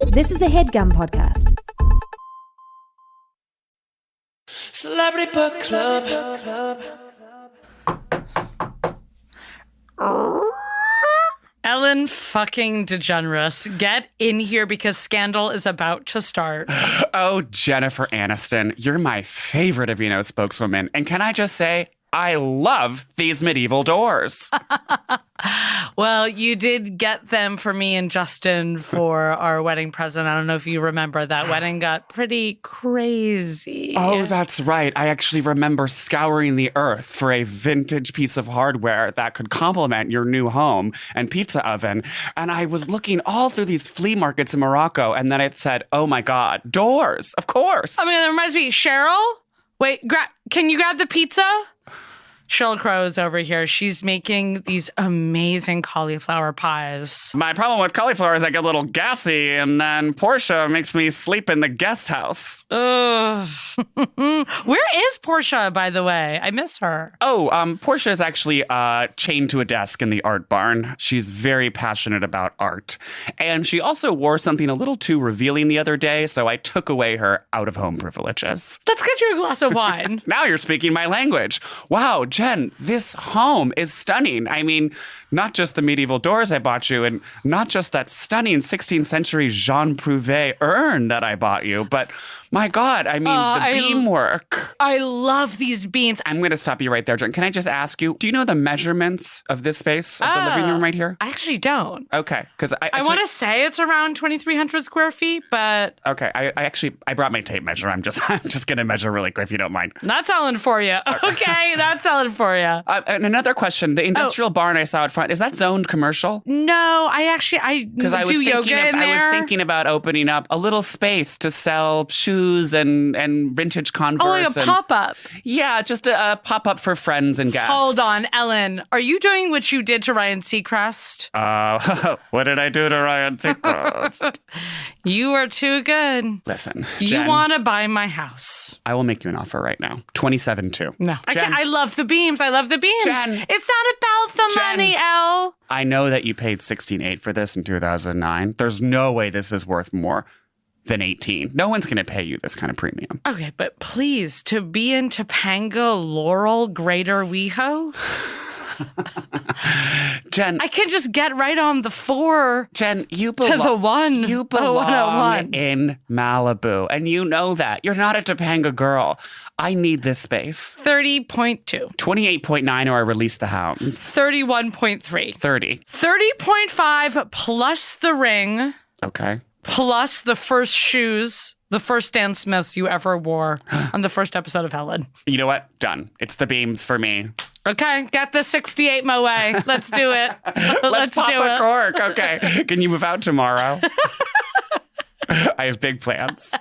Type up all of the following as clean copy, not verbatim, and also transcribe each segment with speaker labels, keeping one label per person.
Speaker 1: This is a HeadGum podcast.
Speaker 2: Celebrity Book Club.
Speaker 3: Ellen fucking DeGeneres, get in here because Scandal is about to start.
Speaker 4: Oh, Jennifer Aniston, you're my favorite Aveeno spokeswoman. And can I just say, I love these medieval doors.
Speaker 3: Well, you did get them for me and Justin for our wedding present. I don't know if you remember that wedding got pretty crazy.
Speaker 4: Oh, that's right. I actually remember scouring the earth for a vintage piece of hardware that could complement your new home and pizza oven. And I was looking all through these flea markets in Morocco, and then it said, oh my God, doors, of course.
Speaker 3: I mean, that reminds me, Cheryl? Wait, can you grab the pizza? Cheryl Crow's over here. She's making these amazing cauliflower pies.
Speaker 4: My problem with cauliflower is I get a little gassy, and then Portia makes me sleep in the guest house.
Speaker 3: Ugh. Where is Portia, by the way? I miss her.
Speaker 4: Oh, Portia is actually chained to a desk in the art barn. She's very passionate about art. And she also wore something a little too revealing the other day, so I took away her out-of-home privileges.
Speaker 3: Let's get you a glass of wine.
Speaker 4: Now you're speaking my language. Wow, Jen, this home is stunning. I mean, not just the medieval doors I bought you, and not just that stunning 16th century Jean Prouve urn that I bought you, but my God, I mean, the beamwork.
Speaker 3: I love these beams.
Speaker 4: I'm going to stop you right there, Jen. Can I just ask you, do you know the measurements of this space, of the living room right here?
Speaker 3: I actually don't.
Speaker 4: Okay, because
Speaker 3: I want to say it's around 2,300 square feet, but...
Speaker 4: Okay, I brought my tape measure. I'm just going to measure really quick if you don't mind.
Speaker 3: Not selling for you. Okay, not selling for you.
Speaker 4: And another question, the industrial barn I saw out front, is that zoned commercial?
Speaker 3: No, I do yoga in there.
Speaker 4: I was thinking about opening up a little space to sell shoes and vintage Converse.
Speaker 3: Oh, like a pop-up.
Speaker 4: Yeah, just a pop-up for friends and guests.
Speaker 3: Hold on, Ellen. Are you doing what you did to Ryan Seacrest?
Speaker 4: What did I do to Ryan Seacrest?
Speaker 3: You are too good.
Speaker 4: Listen,
Speaker 3: you
Speaker 4: Jen,
Speaker 3: want to buy my house.
Speaker 4: I will make you an offer right now. 27.2.
Speaker 3: No. I love the beams. I love the beams.
Speaker 4: Jen,
Speaker 3: it's not about the money, Elle.
Speaker 4: I know that you paid $16,800 for this in 2009. There's no way this is worth more than $18,000. No one's going to pay you this kind of premium.
Speaker 3: Okay, but please, to be in Topanga, Laurel, Greater WeHo?
Speaker 4: Jen,
Speaker 3: I can just get right on the 4.
Speaker 4: Jen, you
Speaker 3: to the 1.
Speaker 4: You belong in Malibu, and you know that. You're not a Topanga girl. I need this space.
Speaker 3: 30.2.
Speaker 4: 28.9 or I release the hounds.
Speaker 3: 31.3.
Speaker 4: 30.
Speaker 3: 30.5 plus the ring.
Speaker 4: Okay.
Speaker 3: Plus the first shoes, the first Stan Smiths you ever wore on the first episode of Helen.
Speaker 4: You know what? Done. It's the beams for me.
Speaker 3: Okay, got the 68 my way. Let's do it.
Speaker 4: Let's pop
Speaker 3: do
Speaker 4: a
Speaker 3: it.
Speaker 4: cork. Okay. Can you move out tomorrow? I have big plans.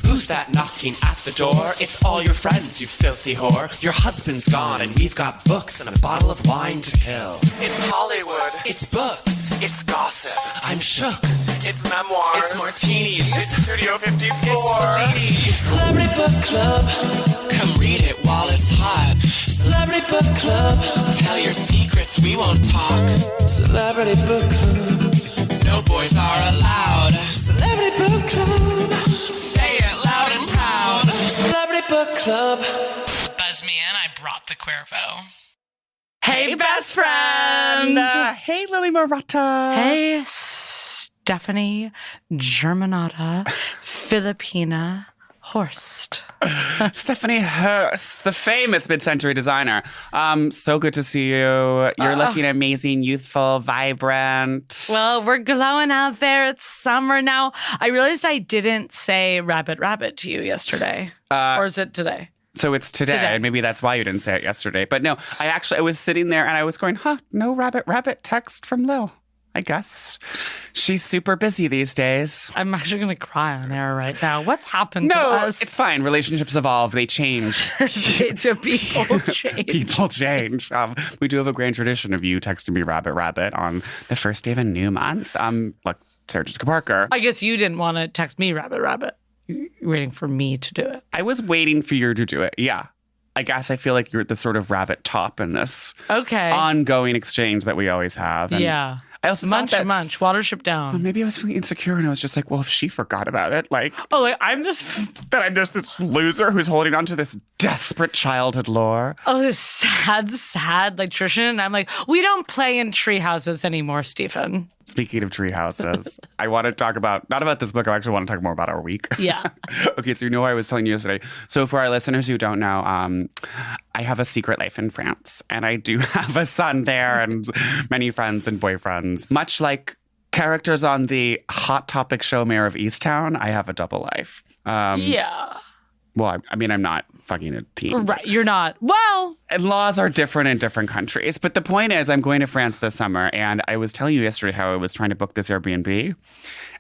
Speaker 2: Who's that knocking at the door? It's all your friends, you filthy whore. Your husband's gone and we've got books and a bottle of wine to kill. It's Hollywood. It's books. It's gossip. I'm shook. It's memoirs. It's martinis. It's Studio 54. It's Celebrity Book Club. Come read it while it's hot. Celebrity Book Club. Tell your secrets, we won't talk. Celebrity Book Club. No boys are allowed. Celebrity Book Club. Say it loud and proud. Celebrity Book Club.
Speaker 3: Buzz me in, I brought the Cuervo. Hey, best friend.
Speaker 4: Hey, Lily Marotta.
Speaker 3: Hey, Stephanie Germanata Filipina Horst.
Speaker 4: Stephanie Hurst, the famous mid-century designer. So good to see you. You're looking amazing, youthful, vibrant.
Speaker 3: Well, we're glowing out there. It's summer now. I realized I didn't say rabbit to you yesterday. Or is it today?
Speaker 4: So it's today, and maybe that's why you didn't say it yesterday. But no, I was sitting there and I was going, no rabbit text from Lil. I guess she's super busy these days.
Speaker 3: I'm actually going to cry on air right now. What's happened to us?
Speaker 4: No, it's fine. Relationships evolve. They change.
Speaker 3: People change.
Speaker 4: People change. We do have a grand tradition of you texting me rabbit on the first day of a new month. Like Sarah Jessica Parker.
Speaker 3: I guess you didn't want to text me rabbit. You're waiting for me to do it.
Speaker 4: I was waiting for you to do it. Yeah. I guess I feel like you're the sort of rabbit top in this
Speaker 3: ongoing
Speaker 4: exchange that we always have. And
Speaker 3: yeah.
Speaker 4: I also thought that
Speaker 3: Munch, Watership down.
Speaker 4: maybe I was feeling insecure and I was just like, well, if she forgot about it, like,
Speaker 3: Oh, like I'm this.
Speaker 4: that I'm just this loser who's holding on to this desperate childhood lore.
Speaker 3: Oh, this sad like tradition. And I'm like, we don't play in tree houses anymore, Stephen.
Speaker 4: Speaking of tree houses, I want to talk about, not about this book, I actually want to talk more about our week.
Speaker 3: Yeah.
Speaker 4: Okay, so you know what I was telling you yesterday. So for our listeners who don't know, I have a secret life in France, and I do have a son there and many friends and boyfriends. Much like characters on the Hot Topic show Mayor of Easttown, I have a double life.
Speaker 3: Yeah.
Speaker 4: Well, I mean, I'm not fucking a teen.
Speaker 3: Right. You're not. Well,
Speaker 4: And laws are different in different countries. But the point is, I'm going to France this summer, and I was telling you yesterday how I was trying to book this Airbnb.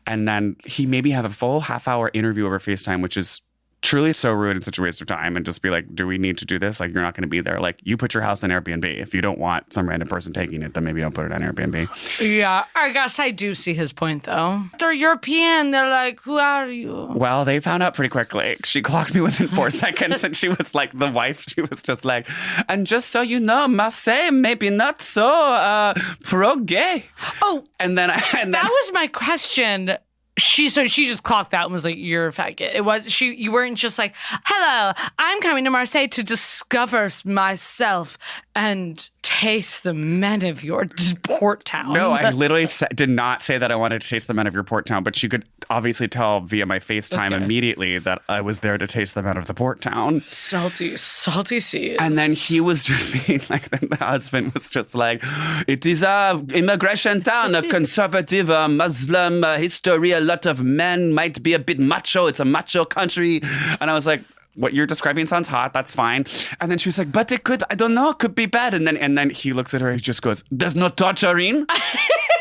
Speaker 4: And then he made me have a full half-hour interview over FaceTime, which is truly so rude and such a waste of time, and just be like, do we need to do this? Like, you're not going to be there. Like, you put your house on Airbnb. If you don't want some random person taking it, then maybe don't put it on Airbnb.
Speaker 3: yeah. I guess I do see his point, though. They're European. They're like, who are you?
Speaker 4: Well, they found out pretty quickly. She clocked me within 4 seconds, and she was like, the wife, she was just like, and just so you know, Marseille maybe not so pro-gay.
Speaker 3: Oh,
Speaker 4: And then
Speaker 3: that was my question. She just clocked out and was like, "You're a faggot." It was you weren't just like, "Hello, I'm coming to Marseille to discover myself and taste the men of your port town."
Speaker 4: No, I literally did not say that I wanted to taste the men of your port town, but she could obviously tell via my FaceTime immediately that I was there to taste the men of the port town.
Speaker 3: salty seas.
Speaker 4: And then he was just being like, the husband was just like, it is a immigration town, a conservative Muslim history. A lot of men might be a bit macho. It's a macho country. And I was like, what you're describing sounds hot. That's fine. And then she was like, but it could, I don't know, it could be bad. And then he looks at her. He just goes, there's no torturing.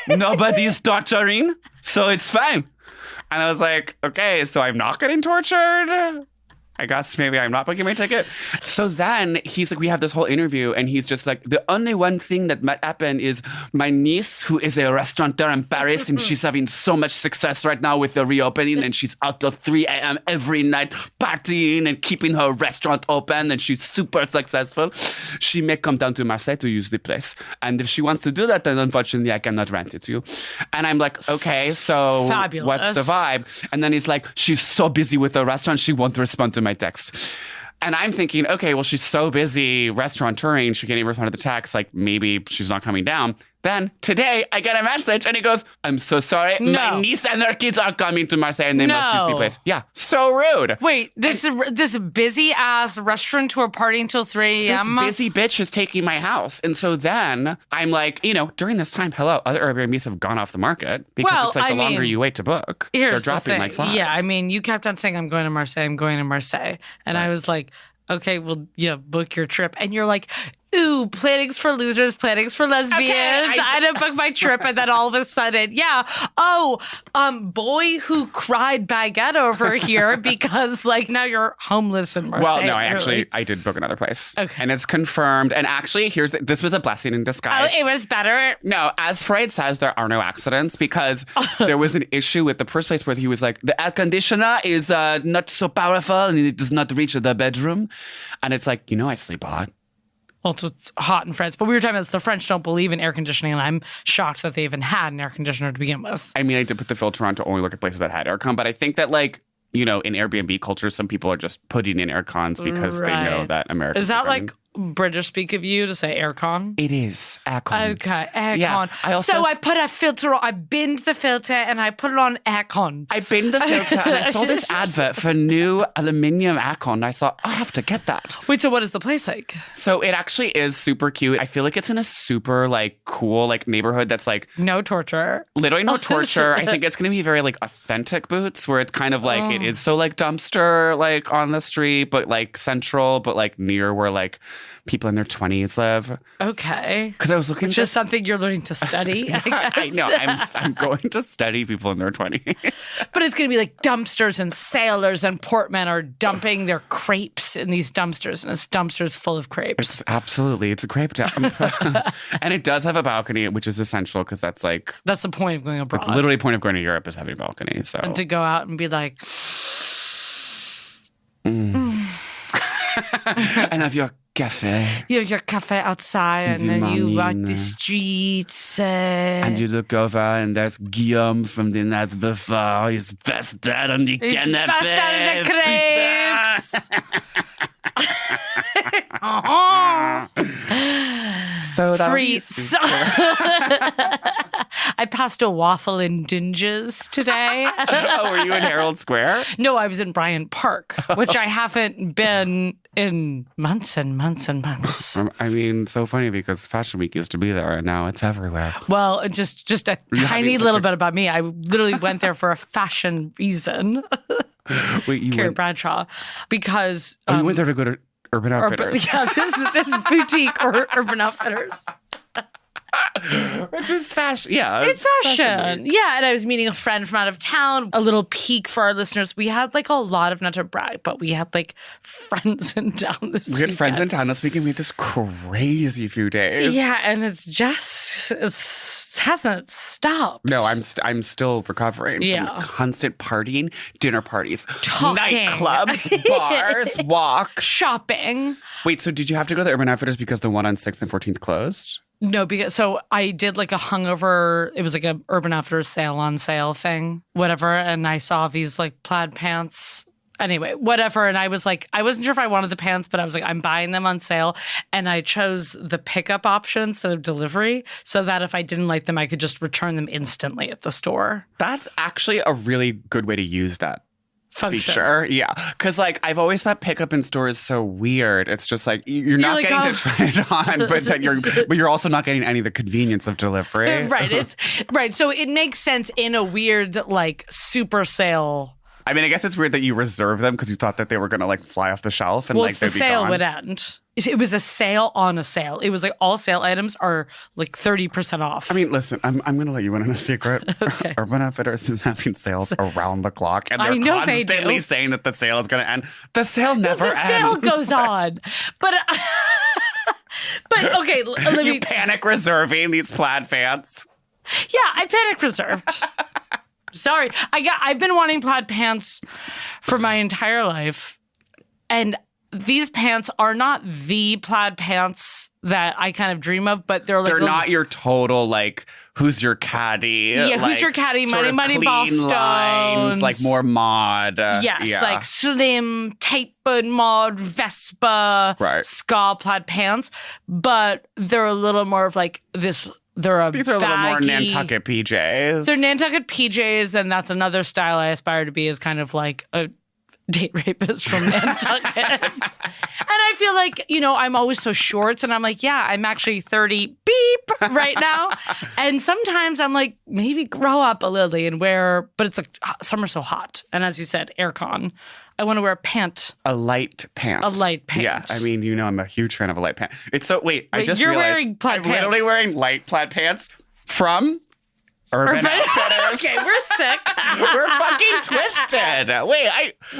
Speaker 4: Nobody's torturing. So it's fine. And I was like, okay, so I'm not getting tortured. I guess maybe I'm not booking my ticket. So then he's like, we have this whole interview, and he's just like, the only one thing that might happen is my niece, who is a restaurateur in Paris, and she's having so much success right now with the reopening, and she's out till 3 a.m. every night partying and keeping her restaurant open, and she's super successful. She may come down to Marseille to use the place. And if she wants to do that, then unfortunately I cannot rent it to you. And I'm like, okay, so
Speaker 3: Fabulous.
Speaker 4: What's the vibe? And then he's like, she's so busy with the restaurant, she won't respond to my text. And I'm thinking, okay, well, she's so busy restaurateuring, she can't even respond to the text. Like, maybe she's not coming down. Then today I get a message and he goes, I'm so sorry.
Speaker 3: No.
Speaker 4: My niece and her kids are coming to Marseille and they must use the
Speaker 3: No.
Speaker 4: place. Yeah, so rude.
Speaker 3: Wait, this busy ass restaurateur party until 3
Speaker 4: This
Speaker 3: a.m.
Speaker 4: busy bitch is taking my house. And so then I'm like, during this time, hello, other Airbnbs have gone off the market because
Speaker 3: Well,
Speaker 4: it's like
Speaker 3: I
Speaker 4: the longer
Speaker 3: mean,
Speaker 4: you wait to book,
Speaker 3: Here's
Speaker 4: they're
Speaker 3: the
Speaker 4: dropping
Speaker 3: thing.
Speaker 4: like flies.
Speaker 3: Yeah, I mean, you kept on saying, I'm going to Marseille, I'm going to Marseille. And I was like, okay, well, yeah, book your trip. And you're like, ooh, planning's for losers, planning's for lesbians.
Speaker 4: Okay,
Speaker 3: I didn't book my trip. And then all of a sudden, yeah. Oh, boy who cried baguette over here because like now you're homeless in Marseille.
Speaker 4: Well, no,
Speaker 3: really.
Speaker 4: I did book another place.
Speaker 3: Okay.
Speaker 4: And it's confirmed. And actually, this was a blessing in
Speaker 3: Oh,
Speaker 4: disguise.
Speaker 3: it was better.
Speaker 4: No, as Freud says, there are no accidents because there was an issue with the first place where he was like, the air conditioner is not so powerful and it does not reach the bedroom. And it's like, I sleep hot.
Speaker 3: Well, it's hot in France, but we were talking about the French don't believe in air conditioning, and I'm shocked that they even had an air conditioner to begin with.
Speaker 4: I mean, I did put the filter on to only look at places that had aircon, but I think that in Airbnb culture, some people are just putting in air cons because they know
Speaker 3: Right.
Speaker 4: that America
Speaker 3: Is that like British speak of you to say aircon?
Speaker 4: It is aircon.
Speaker 3: Okay, aircon.
Speaker 4: Yeah, I also
Speaker 3: so I put a filter on, I binned the filter and I put it on aircon.
Speaker 4: I binned the filter and I saw this advert for new aluminium aircon. And I thought, I have to get that.
Speaker 3: Wait, so what is the place like?
Speaker 4: So it actually is super cute. I feel like it's in a super cool neighborhood that's
Speaker 3: No torture.
Speaker 4: literally no torture. I think it's going to be very authentic Boots where it's kind of it is so dumpster on the street, but central, but near where people in their 20s live.
Speaker 3: Okay.
Speaker 4: Because I was looking
Speaker 3: Which is something you're learning to study, I guess.
Speaker 4: I know. I'm going to study people in their 20s.
Speaker 3: But it's going to be dumpsters and sailors and portmen are dumping their crepes in these dumpsters, and it's dumpsters full of crepes.
Speaker 4: Absolutely. It's a crepe dump. And it does have a balcony, which is essential because that's
Speaker 3: That's the point of going abroad.
Speaker 4: that's literally the point of going to Europe is having a balcony. So
Speaker 3: And to go out and be
Speaker 4: and have your cafe.
Speaker 3: You have your cafe outside, and then you walk the streets.
Speaker 4: And you look over, and there's Guillaume from the night before. He's passed out on the
Speaker 3: He's
Speaker 4: canapé.
Speaker 3: passed out of the crepes.
Speaker 4: So that
Speaker 3: Freeze. I passed a waffle in Dinges today.
Speaker 4: Oh, were you in Herald Square?
Speaker 3: No, I was in Bryant Park, which I haven't been in months and months and months.
Speaker 4: I mean, so funny because Fashion Week used to be there, and now it's everywhere.
Speaker 3: Well, just a tiny little bit about me. I literally went there for a fashion reason.
Speaker 4: Wait, you
Speaker 3: Carrie
Speaker 4: went?
Speaker 3: Bradshaw, because
Speaker 4: You went there to go to Urban Outfitters.
Speaker 3: this boutique or Urban Outfitters.
Speaker 4: Which is fashion. Yeah.
Speaker 3: It's fashion. Yeah. And I was meeting a friend from out of town. A little peek for our listeners. We had like a lot of, not to brag, but we had like friends in town this weekend.
Speaker 4: We had friends in town this weekend. We had this crazy few days.
Speaker 3: Yeah. And it hasn't stopped.
Speaker 4: No, I'm still recovering from constant partying, dinner parties,
Speaker 3: Talking.
Speaker 4: nightclubs, bars, walks.
Speaker 3: Shopping.
Speaker 4: Wait, so did you have to go to the Urban Outfitters because the one on 6th and 14th closed?
Speaker 3: No, because so I did like a hungover. It was like a Urban Outfitters sale on sale thing, whatever. And I saw these like plaid pants. Anyway, whatever. And I was like, I wasn't sure if I wanted the pants, but I was like, I'm buying them on sale. And I chose the pickup option instead of delivery so that if I didn't like them, I could just return them instantly at the store.
Speaker 4: That's actually a really good way to use that
Speaker 3: Function.
Speaker 4: feature. Yeah. Because like I've always thought pickup in stores is so weird. It's just like you're not
Speaker 3: like,
Speaker 4: getting to try it on, but then you're also not getting any of the convenience of delivery.
Speaker 3: Right. It's right. So it makes sense in a weird, like super sale.
Speaker 4: I mean, I guess it's weird that you reserve them because you thought that they were going to like fly off the shelf and
Speaker 3: Well,
Speaker 4: like
Speaker 3: it's the
Speaker 4: they'd be
Speaker 3: sale
Speaker 4: gone.
Speaker 3: would end. It was a sale on a sale. It was like all sale items are like 30% off.
Speaker 4: I mean, listen, I'm going to let you in on a secret. Okay. Urban Outfitters is having sales around the clock, and they're constantly saying that the sale is going to end. The sale never ends.
Speaker 3: The sale goes on. But okay, let me...
Speaker 4: You panic reserving these plaid pants.
Speaker 3: Yeah, I panic reserved. Sorry. I've been wanting plaid pants for my entire life. And these pants are not the plaid pants that I kind of dream of, but they're like...
Speaker 4: They're not your total, like, who's your caddy?
Speaker 3: Yeah,
Speaker 4: like,
Speaker 3: who's your caddy?
Speaker 4: sort of
Speaker 3: Money,
Speaker 4: clean
Speaker 3: Boston.
Speaker 4: lines, like more mod.
Speaker 3: Yes,
Speaker 4: yeah.
Speaker 3: like slim, tapered mod, Vespa, ska plaid pants. But they're a little more of like this...
Speaker 4: These are a little more
Speaker 3: baggy-
Speaker 4: Nantucket PJs.
Speaker 3: They're Nantucket PJs, and that's another style I aspire to be, is kind of like a date rapist from Nantucket. And I feel like, I'm always so short, and I'm like, yeah, I'm actually 30 beep right now. And sometimes I'm like, maybe grow up a little and wear, but it's like summer's so hot. And as you said, aircon. I want to wear a pant.
Speaker 4: A light pant.
Speaker 3: A light pant.
Speaker 4: Yeah, I mean, I'm a huge fan of a light pant. It's so, I just
Speaker 3: you're
Speaker 4: realized
Speaker 3: wearing plaid
Speaker 4: I'm
Speaker 3: pants.
Speaker 4: literally wearing light plaid pants from Urban Outfitters.
Speaker 3: Okay, we're sick.
Speaker 4: We're fucking twisted.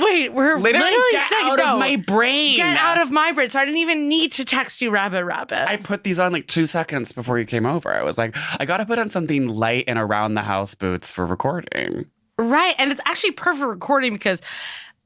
Speaker 3: Wait, we're
Speaker 4: literally get
Speaker 3: sick.
Speaker 4: out of my brain.
Speaker 3: Get out of my brain. So I didn't even need to text you, Rabbit.
Speaker 4: I put these on like 2 seconds before you came over. I was like, I got to put on something light and around the house boots for recording.
Speaker 3: Right. And it's actually perfect recording because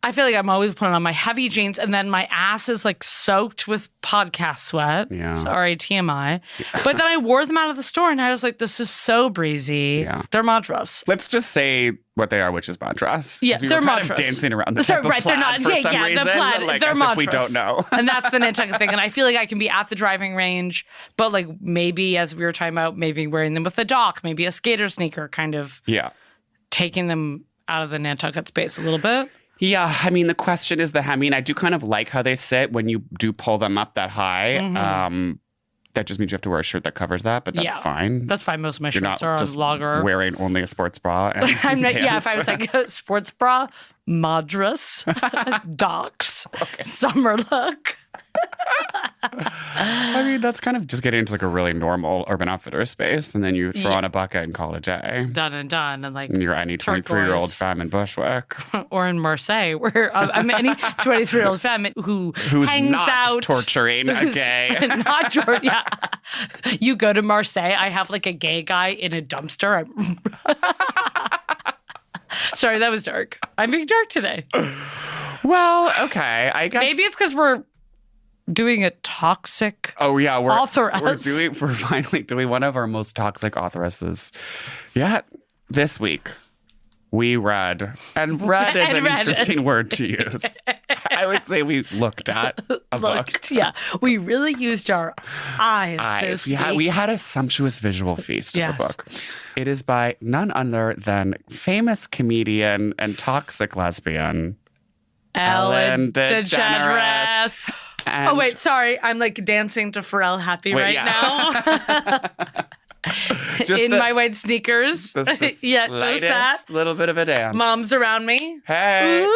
Speaker 3: I feel like I'm always putting on my heavy jeans and then my ass is like soaked with podcast sweat.
Speaker 4: Yeah.
Speaker 3: Sorry, TMI. Yeah. But then I wore them out of the store and I was like, this is so breezy.
Speaker 4: Yeah.
Speaker 3: They're madras.
Speaker 4: Let's just say what they are, which is madras.
Speaker 3: Yeah,
Speaker 4: we
Speaker 3: they're
Speaker 4: were kind
Speaker 3: madras.
Speaker 4: of dancing around the type of plaid
Speaker 3: they're not.
Speaker 4: for some reason.
Speaker 3: The plaid.
Speaker 4: Like,
Speaker 3: they're
Speaker 4: as
Speaker 3: madras.
Speaker 4: if we don't know.
Speaker 3: And that's the Nantucket thing. And I feel like I can be at the driving range, but like maybe, as we were talking about, maybe wearing them with a dock, maybe a skater sneaker, kind of taking them out of the Nantucket space a little bit.
Speaker 4: Yeah, I mean, the question is I do kind of like how they sit when you do pull them up that high. Mm-hmm. That just means you have to wear a shirt that covers that, but that's fine.
Speaker 3: That's fine. Most of my
Speaker 4: You're
Speaker 3: shirts
Speaker 4: not
Speaker 3: are
Speaker 4: just
Speaker 3: on lager.
Speaker 4: wearing only a sports bra. And
Speaker 3: I'm not,
Speaker 4: pants.
Speaker 3: yeah, if I was like sports bra, madras, docks, summer look.
Speaker 4: I mean, that's kind of just getting into like a really normal Urban Outfitters space, and then you throw on a bucket and call it a day.
Speaker 3: Done and done. And like,
Speaker 4: and you're any 23-year-old femme in Bushwick.
Speaker 3: Or in Marseille, where I'm any 23-year-old femme who's hangs
Speaker 4: not
Speaker 3: out.
Speaker 4: Torturing a gay.
Speaker 3: Yeah. You go to Marseille, I have like a gay guy in a dumpster. Sorry, that was dark. I'm being dark today.
Speaker 4: Well, okay. I guess.
Speaker 3: Maybe it's because we're doing a toxic
Speaker 4: Oh yeah,
Speaker 3: authoress.
Speaker 4: we're finally doing one of our most toxic authoresses yet. This week we read, and read is an interesting word to use. I would say we looked at a book.
Speaker 3: Yeah, we really used our eyes this week.
Speaker 4: We had a sumptuous visual feast of a book. It is by none other than famous comedian and toxic lesbian Ellen DeGeneres.
Speaker 3: Oh, wait, sorry. I'm like dancing to Pharrell Happy now. In my white sneakers.
Speaker 4: Yeah, just that. Little bit of a dance.
Speaker 3: Mom's around me.
Speaker 4: Hey.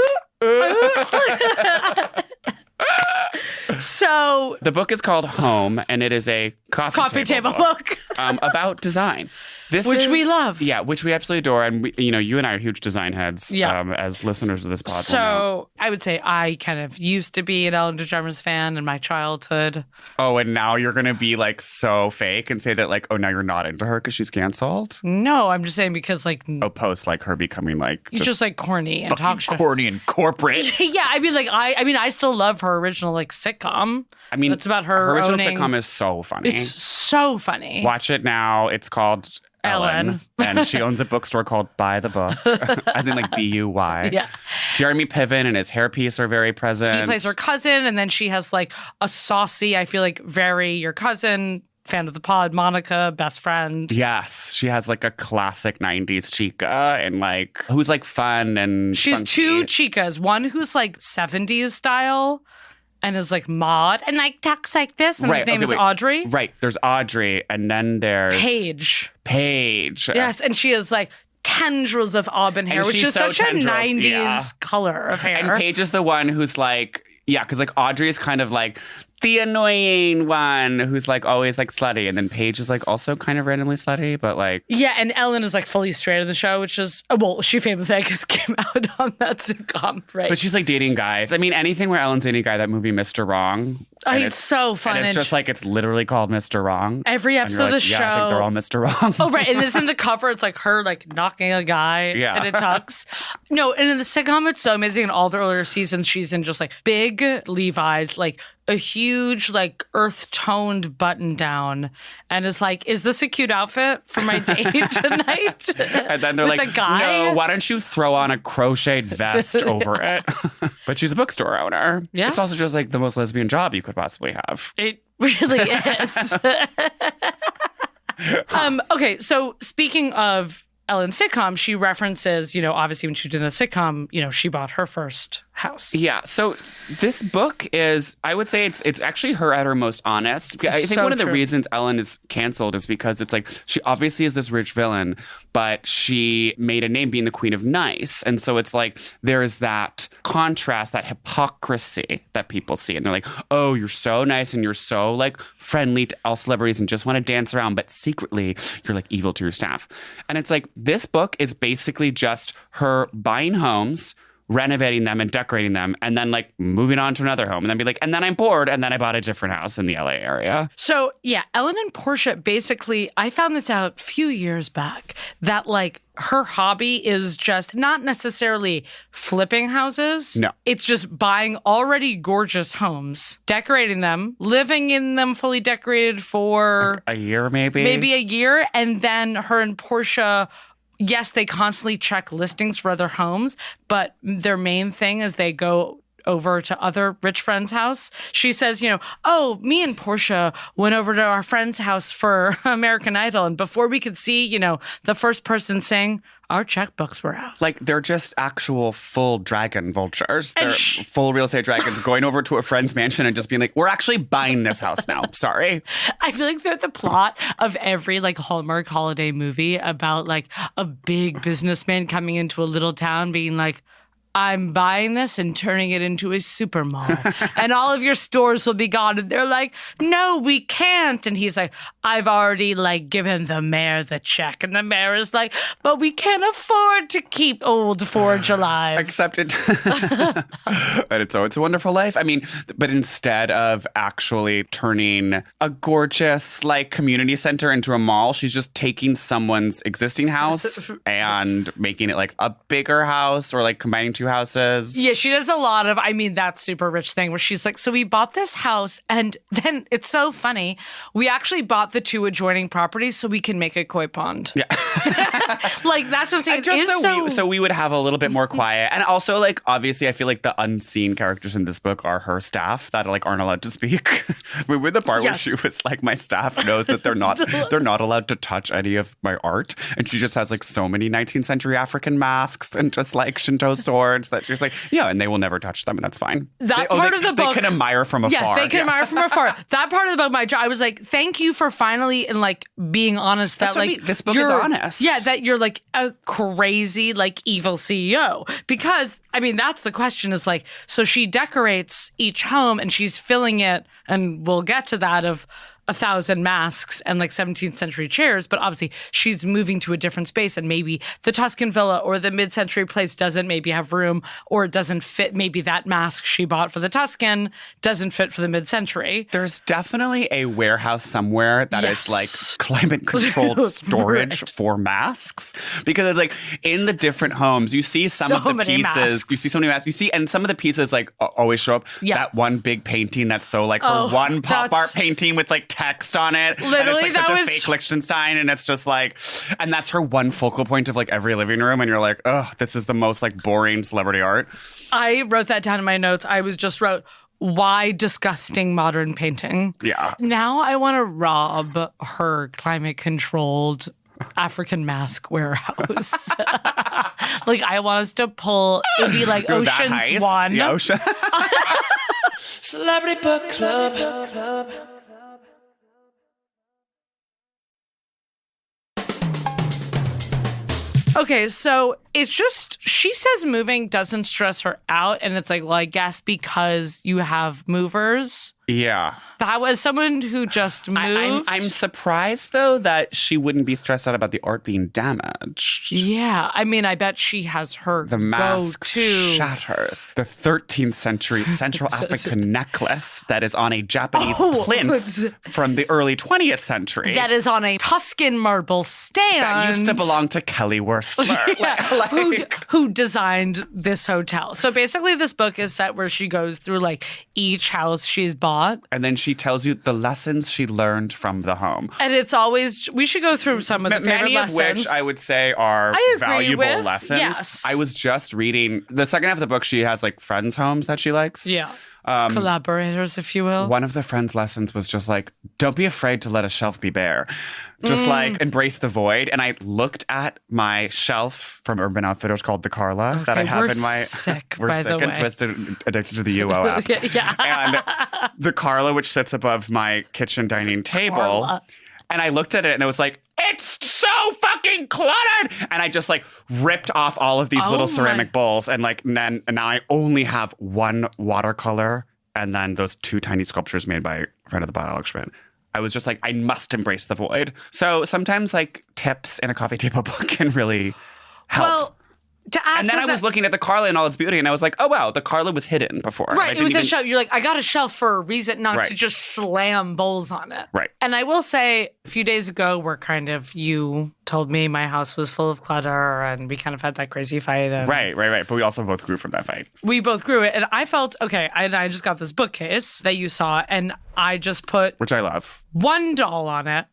Speaker 3: So
Speaker 4: the book is called Home, and it is a coffee table book about design.
Speaker 3: Which we love.
Speaker 4: Yeah, which we absolutely adore. And, you and I are huge design heads as listeners of this pod.
Speaker 3: So I would say I kind of used to be an Ellen DeGeneres fan in my childhood.
Speaker 4: Oh, and now you're going to be like so fake and say that like, oh, now you're not into her because she's canceled?
Speaker 3: No, I'm just saying because like...
Speaker 4: post like her becoming like...
Speaker 3: Just like corny and talk show.
Speaker 4: Corny and corporate.
Speaker 3: Yeah, I mean like, I still love her original like sitcom. I mean... It's about her
Speaker 4: original
Speaker 3: owning...
Speaker 4: sitcom is so funny.
Speaker 3: It's so funny.
Speaker 4: Watch it now. It's called... Ellen. And she owns a bookstore called Buy the Book, as in like B-U-Y.
Speaker 3: Yeah.
Speaker 4: Jeremy Piven and his hairpiece are very present.
Speaker 3: He plays her cousin, and then she has like a saucy, I feel like very your cousin, fan of the pod, Monica, best friend.
Speaker 4: Yes. She has like a classic 90s chica and like who's like fun and
Speaker 3: she's
Speaker 4: funky.
Speaker 3: Two chicas. One who's like 70s style and is like mod and like talks like this, and his name is Audrey.
Speaker 4: Right. There's Audrey, and then there's
Speaker 3: Paige.
Speaker 4: Yes,
Speaker 3: and she has like tendrils of auburn hair, which is such a 90s color of hair.
Speaker 4: And Paige is the one who's like, because like Audrey is kind of like the annoying one who's like always like slutty, and then Paige is like also kind of randomly slutty, but like
Speaker 3: and Ellen is like fully straight in the show, which is she famously I guess came out on that sitcom, right?
Speaker 4: But she's like dating guys. I mean, anything where Ellen's dating a guy, that movie Mr. Wrong.
Speaker 3: It's so fun.
Speaker 4: And it's just like it's literally called Mr. Wrong.
Speaker 3: Every episode of the show.
Speaker 4: I think they're all Mr. Wrong.
Speaker 3: Oh, right. And this in the cover, it's like her like knocking a guy in a tux. No, and in the sitcom, it's so amazing. In all the earlier seasons, she's in just like big Levi's, like a huge like earth-toned button down, and is like, is this a cute outfit for my date tonight?
Speaker 4: And then they're like, no, why don't you throw on a crocheted vest over it? But she's a bookstore owner. Yeah. It's also just like the most lesbian job you could possibly have.
Speaker 3: It really is. Okay, so speaking of Ellen's sitcom, she references, obviously when she did the sitcom, she bought her first house.
Speaker 4: Yeah. So this book is, I would say it's actually her at her most honest. I think one of the reasons Ellen is canceled is because it's like, she obviously is this rich villain, but she made a name being the queen of nice. And so it's like, there is that contrast, that hypocrisy that people see. And they're like, oh, you're so nice and you're so like friendly to all celebrities and just want to dance around, but secretly you're like evil to your staff. And it's like, this book is basically just her buying homes, renovating them and decorating them, and then like moving on to another home, and then be like, and then I'm bored, and then I bought a different house in the LA area.
Speaker 3: So yeah, Ellen and Portia basically, I found this out a few years back, that like her hobby is just not necessarily flipping houses.
Speaker 4: No.
Speaker 3: It's just buying already gorgeous homes, decorating them, living in them fully decorated for
Speaker 4: like a year maybe.
Speaker 3: Maybe a year, and then her and Portia, yes, they constantly check listings for other homes, but their main thing is they go over to other rich friends' house. She says, oh, me and Portia went over to our friend's house for American Idol, and before we could see, the first person sing, our checkbooks were out.
Speaker 4: Like, they're just actual full dragon vultures. They're full real estate dragons going over to a friend's mansion and just being like, we're actually buying this house now. Sorry.
Speaker 3: I feel like they're the plot of every like Hallmark holiday movie about like a big businessman coming into a little town being like, I'm buying this and turning it into a super mall. And all of your stores will be gone. And they're like, no, we can't. And he's like, I've already like given the mayor the check. And the mayor is like, but we can't afford to keep old Forge alive.
Speaker 4: Except it. But it's a wonderful life. I mean, but instead of actually turning a gorgeous like community center into a mall, she's just taking someone's existing house and making it like a bigger house, or like combining two two houses.
Speaker 3: Yeah, she does a lot of, that super rich thing where she's like, so we bought this house and then it's so funny. We actually bought the two adjoining properties so we can make a koi pond.
Speaker 4: Yeah.
Speaker 3: Like, that's what I'm saying.
Speaker 4: So we would have a little bit more quiet. And also, like, obviously, I feel like the unseen characters in this book are her staff that, like, aren't allowed to speak. With the part where she was like, my staff knows that they're not allowed to touch any of my art. And she just has, like, so many 19th century African masks and just, like, Shinto swords that she's like, yeah, and they will never touch them, and that's fine.
Speaker 3: That part of the book.
Speaker 4: They can admire from afar.
Speaker 3: Yeah, they can admire from afar. That part of the book, I was like, thank you for finally, and, like, being honest that, like,
Speaker 4: this book is honest.
Speaker 3: Yeah, that you're, like, a crazy, like, evil CEO. Because, that's the question is, like, so she decorates each home and she's filling it, and we'll get to that, of 1,000 masks and like 17th century chairs, but obviously she's moving to a different space and maybe the Tuscan villa or the mid-century place doesn't maybe have room or it doesn't fit. Maybe that mask she bought for the Tuscan doesn't fit for the mid-century.
Speaker 4: There's definitely a warehouse somewhere that is like climate controlled storage for masks, because it's like in the different homes, you see some of the pieces, masks. You see so many masks, you see, and some of the pieces like always show up. That one big painting that's so like her one pop art painting with like text on it.
Speaker 3: Literally,
Speaker 4: and it's like such a fake Liechtenstein, and it's just like, and that's her one focal point of like every living room, and you're like, oh, this is the most like boring celebrity art.
Speaker 3: I wrote that down in my notes. I just wrote, why disgusting modern painting?
Speaker 4: Yeah.
Speaker 3: Now I want to rob her climate controlled African mask warehouse. Like, I want us to pull, it'd be like Ocean's 1.
Speaker 4: Yeah, Ocean.
Speaker 2: Celebrity Book Club.
Speaker 3: Okay, so it's just, she says moving doesn't stress her out. And it's like, well, I guess because you have movers.
Speaker 4: Yeah.
Speaker 3: That was someone who just moved.
Speaker 4: I'm surprised, though, that she wouldn't be stressed out about the art being damaged.
Speaker 3: Yeah. I mean, I bet she has her
Speaker 4: The mask
Speaker 3: go-to.
Speaker 4: shatters. The 13th century Central African necklace that is on a Japanese plinth from the early 20th century.
Speaker 3: That is on a Tuscan marble stand.
Speaker 4: That used to belong to Kelly Whistler.
Speaker 3: Yeah. Who designed this hotel. So basically this book is set where she goes through like each house she's bought.
Speaker 4: And then she tells you the lessons she learned from the home.
Speaker 3: And it's always, we should go through some of the favorite lessons.
Speaker 4: Many of which I would say are valuable lessons.
Speaker 3: Yes.
Speaker 4: I was just reading the second half of the book. She has like friends' homes that she likes.
Speaker 3: Yeah. Collaborators, if you will.
Speaker 4: One of the friends' lessons was just like, don't be afraid to let a shelf be bare. Just like embrace the void. And I looked at my shelf from Urban Outfitters called the Carla that I have in my... We're sick and twisted, addicted to the UO app.
Speaker 3: Yeah.
Speaker 4: And the Carla, which sits above my kitchen dining table. Carla. And I looked at it and it was like, it's so fucking cluttered. And I just like ripped off all of these little ceramic bowls. And like, and now I only have one watercolor and then those two tiny sculptures made by a friend of the pod, Alex Schmidt. I was just like, I must embrace the void. So sometimes like tips in a coffee table book can really help.
Speaker 3: Well, to add
Speaker 4: and then I was looking at the Carla in all its beauty, and I was like, oh, wow, the Carla was hidden before.
Speaker 3: Right, it was a shelf. You're like, I got a shelf for a reason, not to just slam bowls on it.
Speaker 4: Right.
Speaker 3: And I will say, a few days ago, you told me my house was full of clutter, and we kind of had that crazy fight. And
Speaker 4: right. But we also both grew from that fight.
Speaker 3: We both grew it, and I felt, okay, I just got this bookcase that you saw, and I just put...
Speaker 4: Which I love.
Speaker 3: One doll on it.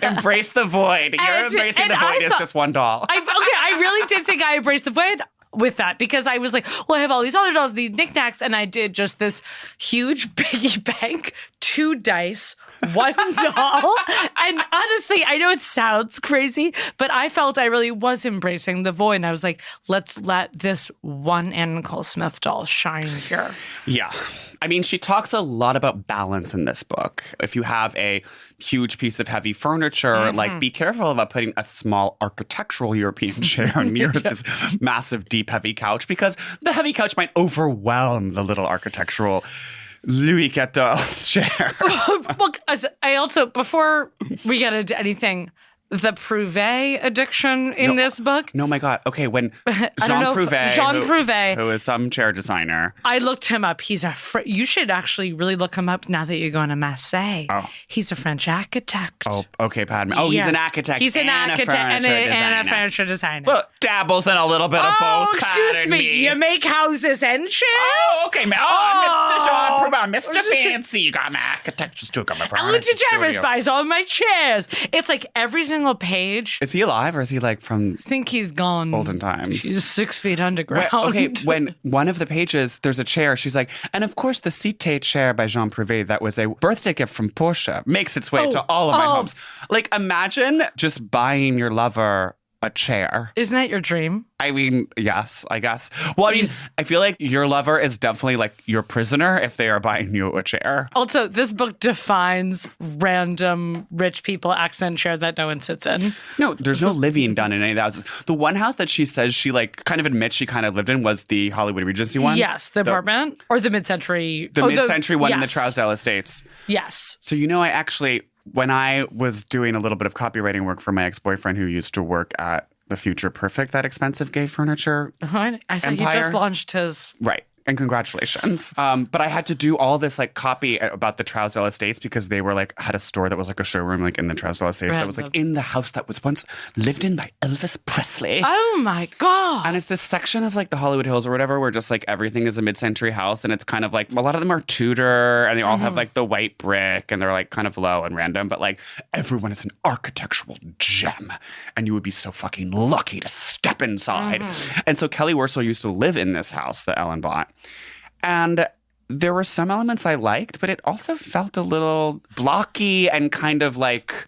Speaker 4: Embrace the void. You're embracing the void is just one doll.
Speaker 3: I really did think I embraced the void with that, because I was like, well, I have all these other dolls, these knickknacks, and I did just this huge piggy bank, 2 dice, 1 doll. And honestly, I know it sounds crazy, but I felt I really was embracing the void. And I was like, let's let this one Ann Nicole Smith doll shine here.
Speaker 4: Yeah. I mean, she talks a lot about balance in this book. If you have a huge piece of heavy furniture, like be careful about putting a small architectural European chair near this massive, deep, heavy couch, because the heavy couch might overwhelm the little architectural Louis XIV chair.
Speaker 3: Look, I also, before we get into anything, the Prouve addiction in this book.
Speaker 4: No, my God. Okay, when
Speaker 3: Jean Prouve,
Speaker 4: who is some chair designer.
Speaker 3: I looked him up. He's you should actually really look him up now that you're going to Marseille.
Speaker 4: Oh.
Speaker 3: He's a French architect.
Speaker 4: Oh, okay, Padme. Oh, he's an architect.
Speaker 3: He's an architect and a furniture designer.
Speaker 4: Well, dabbles in a little bit of both.
Speaker 3: Excuse me. You make houses and chairs?
Speaker 4: Oh, okay, man. Mr. Jean Prouve, Mr. Fancy. You got my architecture too. Got my
Speaker 3: Ellen DeGeneres buys all my chairs. It's like every single page.
Speaker 4: Is he alive or is he like from?
Speaker 3: I think he's gone.
Speaker 4: Olden times.
Speaker 3: He's 6 feet underground.
Speaker 4: When one of the pages, there's a chair, she's like, and of course the Cité chair by Jean Prouve that was a birthday gift from Portia makes its way to all of my homes. Like, imagine just buying your lover a chair.
Speaker 3: Isn't that your dream?
Speaker 4: I mean, yes, I guess. Well, I mean, I feel like your lover is definitely like your prisoner if they are buying you a chair.
Speaker 3: Also, this book defines random rich people accent chair that no one sits in.
Speaker 4: No, there's no living done in any of the houses. The one house that she says she like kind of admits she kind of lived in was the Hollywood Regency one.
Speaker 3: Yes, the apartment or the mid-century.
Speaker 4: The mid-century one in the Trousdale Estates.
Speaker 3: Yes.
Speaker 4: So, I actually, when I was doing a little bit of copywriting work for my ex-boyfriend who used to work at the Future Perfect, that expensive gay furniture
Speaker 3: I said he just launched his...
Speaker 4: Right. And congratulations. But I had to do all this like copy about the Trousdale Estates because they were like had a store that was like a showroom like in the Trousdale Estates that was like in the house that was once lived in by Elvis Presley.
Speaker 3: Oh my God.
Speaker 4: And it's this section of like the Hollywood Hills or whatever where just like everything is a mid-century house and it's kind of like a lot of them are Tudor and they all have like the white brick and they're like kind of low and random, but like everyone is an architectural gem and you would be so fucking lucky to step inside. And so Kelly Wersel used to live in this house that Ellen bought. And there were some elements I liked, but it also felt a little blocky and kind of like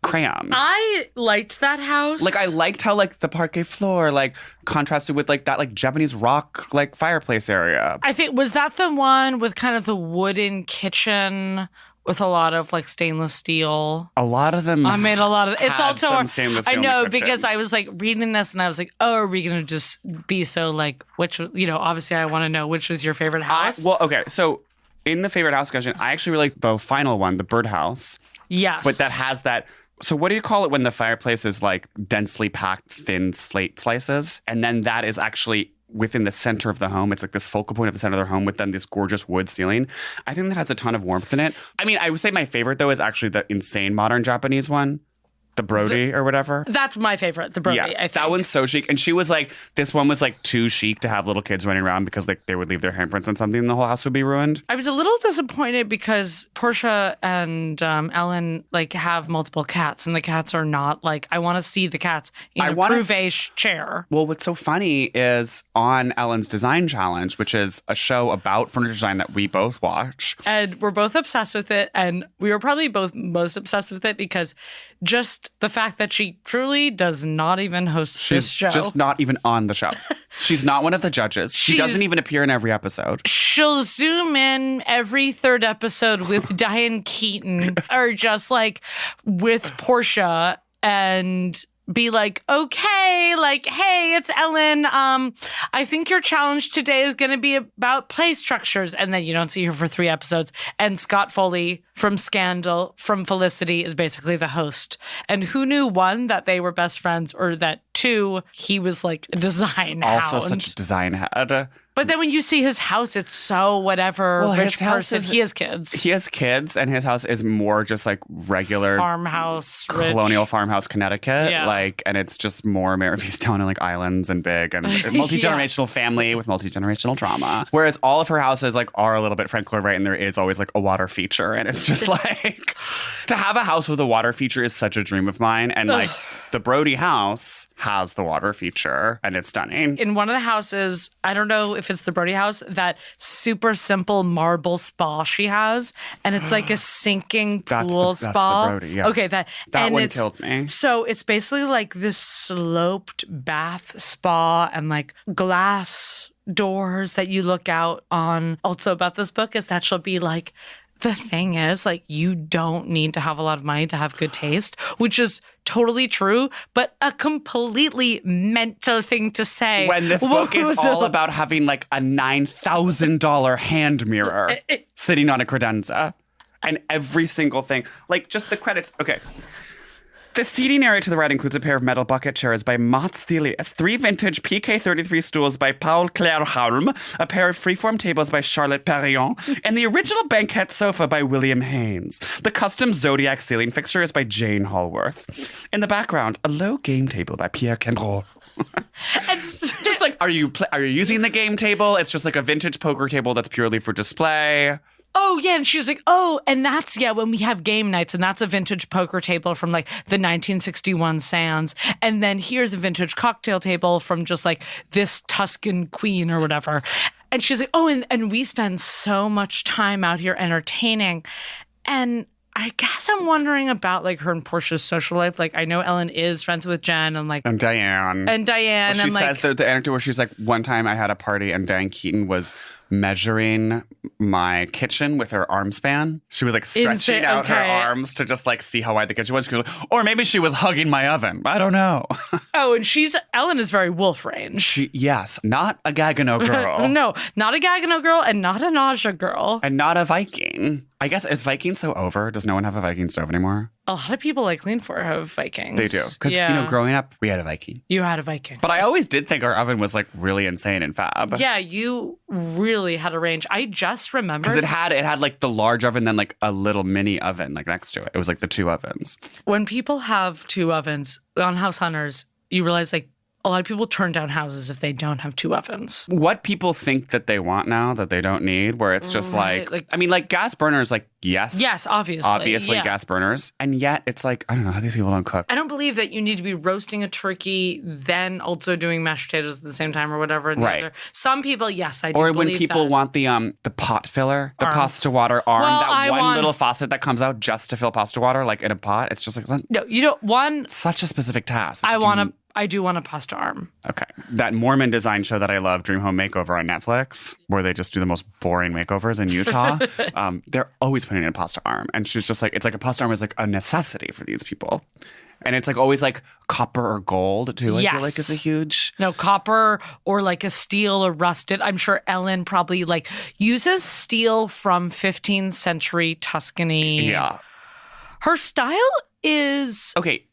Speaker 4: crammed.
Speaker 3: I liked that house.
Speaker 4: Like I liked how like the parquet floor like contrasted with like that like Japanese rock like fireplace area.
Speaker 3: I think, was that the one with kind of the wooden kitchen with a lot of like stainless steel?
Speaker 4: A lot of them.
Speaker 3: I made a lot of. It's also.
Speaker 4: Some stainless steel
Speaker 3: I know
Speaker 4: in the
Speaker 3: because I
Speaker 4: kitchens.
Speaker 3: was like reading this and I was like, oh, are we gonna just be so like which obviously I want to know which was your favorite house.
Speaker 4: Well, okay, so in the favorite house discussion, I actually really like the final one, the birdhouse.
Speaker 3: Yes,
Speaker 4: But that has that. So what do you call it when the fireplace is like densely packed thin slate slices, and then that is actually within the center of the home. It's like this focal point of the center of their home with then this gorgeous wood ceiling. I think that has a ton of warmth in it. I mean, I would say my favorite though is actually the insane modern Japanese one. The Brody or whatever.
Speaker 3: That's my favorite, the Brody, I think.
Speaker 4: That one's so chic. And she was like, this one was like too chic to have little kids running around because like they would leave their handprints on something and the whole house would be ruined.
Speaker 3: I was a little disappointed because Portia and Ellen like have multiple cats and the cats are not like, I want to see the cats in a Prouve chair.
Speaker 4: Well, what's so funny is on Ellen's Design Challenge, which is a show about furniture design that we both watch.
Speaker 3: And we're both obsessed with it. And we were probably both most obsessed with it because just the fact that she truly does not even host this show.
Speaker 4: She's just not even on the show. She's not one of the judges. She doesn't even appear in every episode.
Speaker 3: She'll zoom in every third episode with Diane Keaton or just like with Portia and be like, okay, like, hey, it's Ellen. I think your challenge today is going to be about play structures. And then you don't see her for 3 episodes. And Scott Foley from Scandal, from Felicity, is basically the host. And who knew, 1, that they were best friends, or that 2, he was like a design hound.
Speaker 4: Also such a design head.
Speaker 3: But then when you see his house, it's so whatever rich person. He has kids.
Speaker 4: He has kids, and his house is more just like regular
Speaker 3: farmhouse,
Speaker 4: colonial farmhouse, Connecticut.
Speaker 3: Yeah.
Speaker 4: Like, and it's just more Marybestown and like islands and big and multi-generational family with multi-generational drama. Whereas all of her houses like are a little bit Frank Lloyd Wright, and there is always like a water feature, and it's just like to have a house with a water feature is such a dream of mine. And like the Brody house has the water feature, and it's stunning.
Speaker 3: In one of the houses, I don't know if it's the Brody house, that super simple marble spa she has, and it's like a sinking pool spa.
Speaker 4: That's the Brody, yeah.
Speaker 3: Okay, that
Speaker 4: one killed me.
Speaker 3: So it's basically like this sloped bath spa and like glass doors that you look out on. Also about this book is that she'll be like, the thing is, like, you don't need to have a lot of money to have good taste, which is totally true, but a completely mental thing to say.
Speaker 4: When this book is all about having like a $9,000 hand mirror sitting on a credenza. And every single thing, like just the credits. Okay. The seating area to the right includes a pair of metal bucket chairs by Mats Thelius, 3 vintage PK33 stools by Paul Clairholm, a pair of freeform tables by Charlotte Perrion, and the original banquette sofa by William Haynes. The custom Zodiac ceiling fixture is by Jane Hallworth. In the background, a low game table by Pierre Kendreau.
Speaker 3: It's
Speaker 4: Just like, are you using the game table? It's just like a vintage poker table that's purely for display.
Speaker 3: Oh, yeah. And she's like, oh, and that's, yeah, when we have game nights, and that's a vintage poker table from like the 1961 Sands. And then here's a vintage cocktail table from just like this Tuscan queen or whatever. And she's like, oh, and we spend so much time out here entertaining. And I guess I'm wondering about like her and Portia's social life. Like, I know Ellen is friends with Jen and like.
Speaker 4: And Diane.
Speaker 3: And Diane.
Speaker 4: Well, she
Speaker 3: and
Speaker 4: says the anecdote where she's like, one time I had a party and Diane Keaton was measuring my kitchen with her arm span. She was like stretching out her arms to just like see how wide the kitchen was. Or maybe she was hugging my oven. I don't know.
Speaker 3: Oh, and Ellen is very wolf range.
Speaker 4: Yes, not a Gagano girl.
Speaker 3: No, not a Gagano girl and not a nausea girl.
Speaker 4: And not a Viking. I guess, is Viking so over? Does no one have a Viking stove anymore?
Speaker 3: A lot of people like Lean For have Vikings.
Speaker 4: They do. Because, growing up, we had a Viking.
Speaker 3: You had a Viking.
Speaker 4: But I always did think our oven was like really insane and fab.
Speaker 3: Yeah, you really had a range. I just remember.
Speaker 4: Because it had like the large oven, then like a little mini oven like next to it. It was like the 2 ovens.
Speaker 3: When people have 2 ovens on House Hunters, you realize like a lot of people turn down houses if they don't have 2 ovens.
Speaker 4: What people think that they want now that they don't need, where it's just like I mean, like gas burners, like, yes.
Speaker 3: Yes, obviously.
Speaker 4: Obviously,
Speaker 3: yeah.
Speaker 4: Gas burners. And yet it's like, I don't know how these people don't cook.
Speaker 3: I don't believe that you need to be roasting a turkey, then also doing mashed potatoes at the same time or whatever.
Speaker 4: Right.
Speaker 3: Some people, yes, I do
Speaker 4: Or
Speaker 3: believe
Speaker 4: when people
Speaker 3: that.
Speaker 4: want the pot filler, the pasta water arm,
Speaker 3: Well,
Speaker 4: that one little faucet that comes out just to fill pasta water, like in a pot. It's just like,
Speaker 3: No, you don't. One,
Speaker 4: such a specific task.
Speaker 3: I do want a pasta arm.
Speaker 4: Okay. That Mormon design show that I love, Dream Home Makeover on Netflix, where they just do the most boring makeovers in Utah. They're always putting in a pasta arm. And she's just like, it's like a pasta arm is like a necessity for these people. And it's like always like copper or gold too, I feel like is a huge.
Speaker 3: No, copper or like a steel or rusted. I'm sure Ellen probably like uses steel from 15th century Tuscany.
Speaker 4: Yeah.
Speaker 3: Her style is.
Speaker 4: Okay.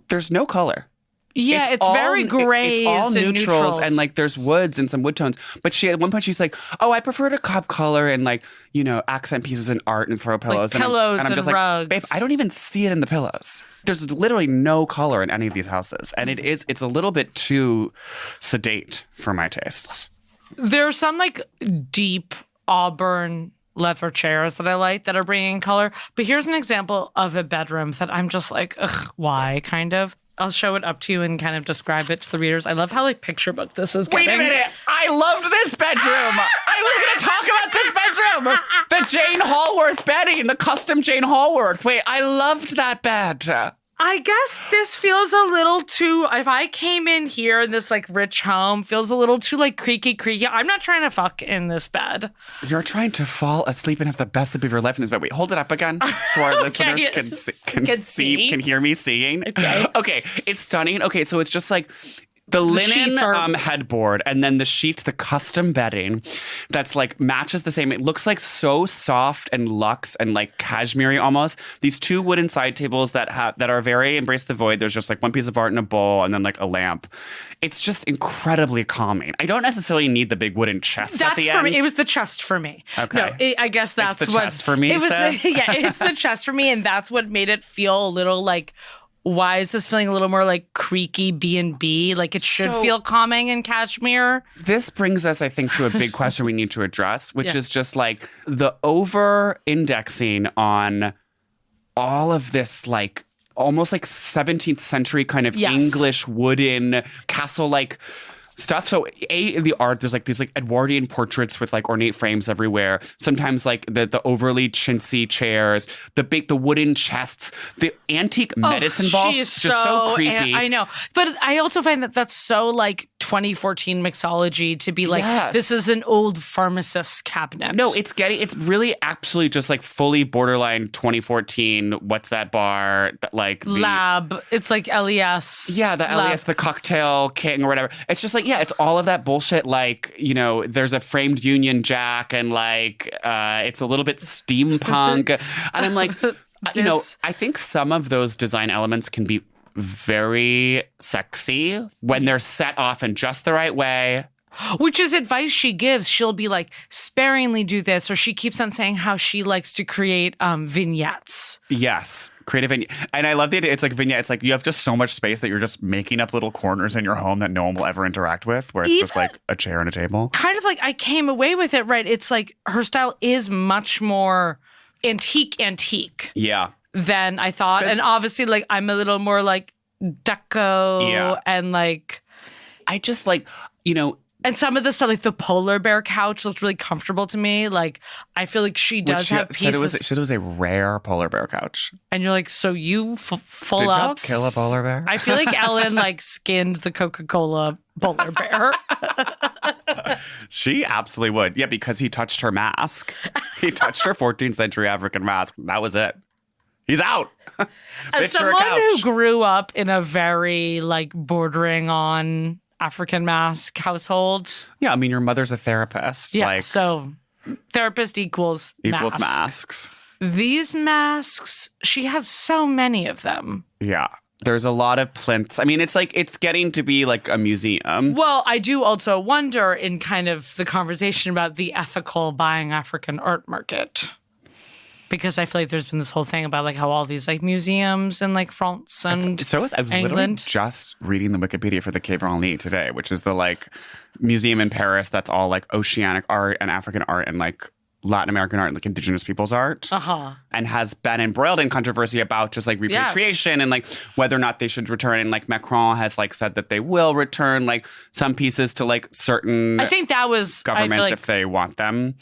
Speaker 4: There's no color.
Speaker 3: Yeah, it's very grays.
Speaker 4: It's all
Speaker 3: and neutrals
Speaker 4: and like there's woods and some wood tones. But at one point she's like, oh, I prefer to have color and like, accent pieces and art and throw pillows.
Speaker 3: Like pillows
Speaker 4: and I'm just
Speaker 3: rugs.
Speaker 4: Like, babe, I don't even see it in the pillows. There's literally no color in any of these houses. And it's a little bit too sedate for my tastes.
Speaker 3: There's some like deep auburn leather chairs that I like that are bringing color. But here's an example of a bedroom that I'm just like, ugh, why, kind of. I'll show it up to you and kind of describe it to the readers. I love how like picture book this is getting.
Speaker 4: Wait a minute. I loved this bedroom. I was going to talk about this bedroom. The Jane Hallworth bedding, the custom Jane Hallworth. Wait, I loved that bed.
Speaker 3: I guess this feels a little too, if I came in here in this like rich home, feels a little too like creaky. I'm not trying to fuck in this bed.
Speaker 4: You're trying to fall asleep and have the best sleep of your life in this bed. Wait, hold it up again so our listeners can hear me seeing. Okay, it's stunning. Okay, so it's just like the linen headboard and then the sheets, the custom bedding that's like matches the same. It looks like so soft and luxe and like cashmere almost. These 2 wooden side tables that are very embrace the void. There's just like one piece of art in a bowl and then like a lamp. It's just incredibly calming. I don't necessarily need the big wooden chest at the end.
Speaker 3: For me. It was the chest for me.
Speaker 4: Okay.
Speaker 3: No, I guess that's
Speaker 4: it's the chest for me,
Speaker 3: it was.
Speaker 4: sis?
Speaker 3: It's the chest for me, and that's what made it feel a little like. Why is this feeling a little more like creaky B&B? Like it should feel calming in cashmere.
Speaker 4: This brings us, I think, to a big question we need to address, which is just like the over-indexing on all of this like almost like 17th century kind of English wooden castle-like stuff. So the art, there's like these like Edwardian portraits with like ornate frames everywhere. Sometimes like the overly chintzy chairs, the wooden chests, the antique medicine balls, just so creepy.
Speaker 3: I know. But I also find that that's so like 2014 mixology to be like, this is an old pharmacist's cabinet.
Speaker 4: No, it's really actually just like fully borderline 2014. What's that bar? Like
Speaker 3: Lab. It's like LES.
Speaker 4: Yeah, the LES, the cocktail king or whatever. It's just like, it's all of that bullshit. Like, there's a framed Union Jack and like, it's a little bit steampunk. And I'm like, You know, I think some of those design elements can be very sexy when they're set off in just the right way.
Speaker 3: Which is advice she gives. She'll be like, sparingly do this. Or she keeps on saying how she likes to create vignettes.
Speaker 4: Yes. Creative. And I love the idea. It's like vignette. It's like you have just so much space that you're just making up little corners in your home that no one will ever interact with, where it's just like a chair and a table.
Speaker 3: Kind of like I came away with it, right? It's like her style is much more antique.
Speaker 4: Yeah.
Speaker 3: Than I thought. And obviously, like, I'm a little more like deco and like.
Speaker 4: I just like, you know.
Speaker 3: And some of the stuff, like the polar bear couch, looks really comfortable to me. Like, I feel like she does have pieces.
Speaker 4: It was a rare polar bear couch.
Speaker 3: And you're like, so you full
Speaker 4: Did
Speaker 3: up.
Speaker 4: y'all kill a polar bear?
Speaker 3: I feel like Ellen like skinned the Coca-Cola polar bear.
Speaker 4: She absolutely would. Yeah, because he touched her mask. He touched her 14th century African mask. That was it. He's out.
Speaker 3: As someone who grew up in a very like bordering on African mask household.
Speaker 4: Yeah, I mean, your mother's a therapist.
Speaker 3: Yeah,
Speaker 4: like,
Speaker 3: so therapist equals
Speaker 4: masks.
Speaker 3: These masks, she has so many of them.
Speaker 4: Yeah. There's a lot of plinths. I mean, it's like, it's getting to be like a museum.
Speaker 3: Well, I do also wonder in kind of the conversation about the ethical buying African art market. Because I feel like there's been this whole thing about like how all these like museums in like France and
Speaker 4: I was literally
Speaker 3: England.
Speaker 4: just reading the Wikipedia for the Quai Branly today, which is the like museum in Paris that's all like oceanic art and African art and like Latin American art and like indigenous people's art. And has been embroiled in controversy about just like repatriation and like whether or not they should return. And like Macron has like said that they will return like some pieces to like certain
Speaker 3: I think that was
Speaker 4: governments if they want them.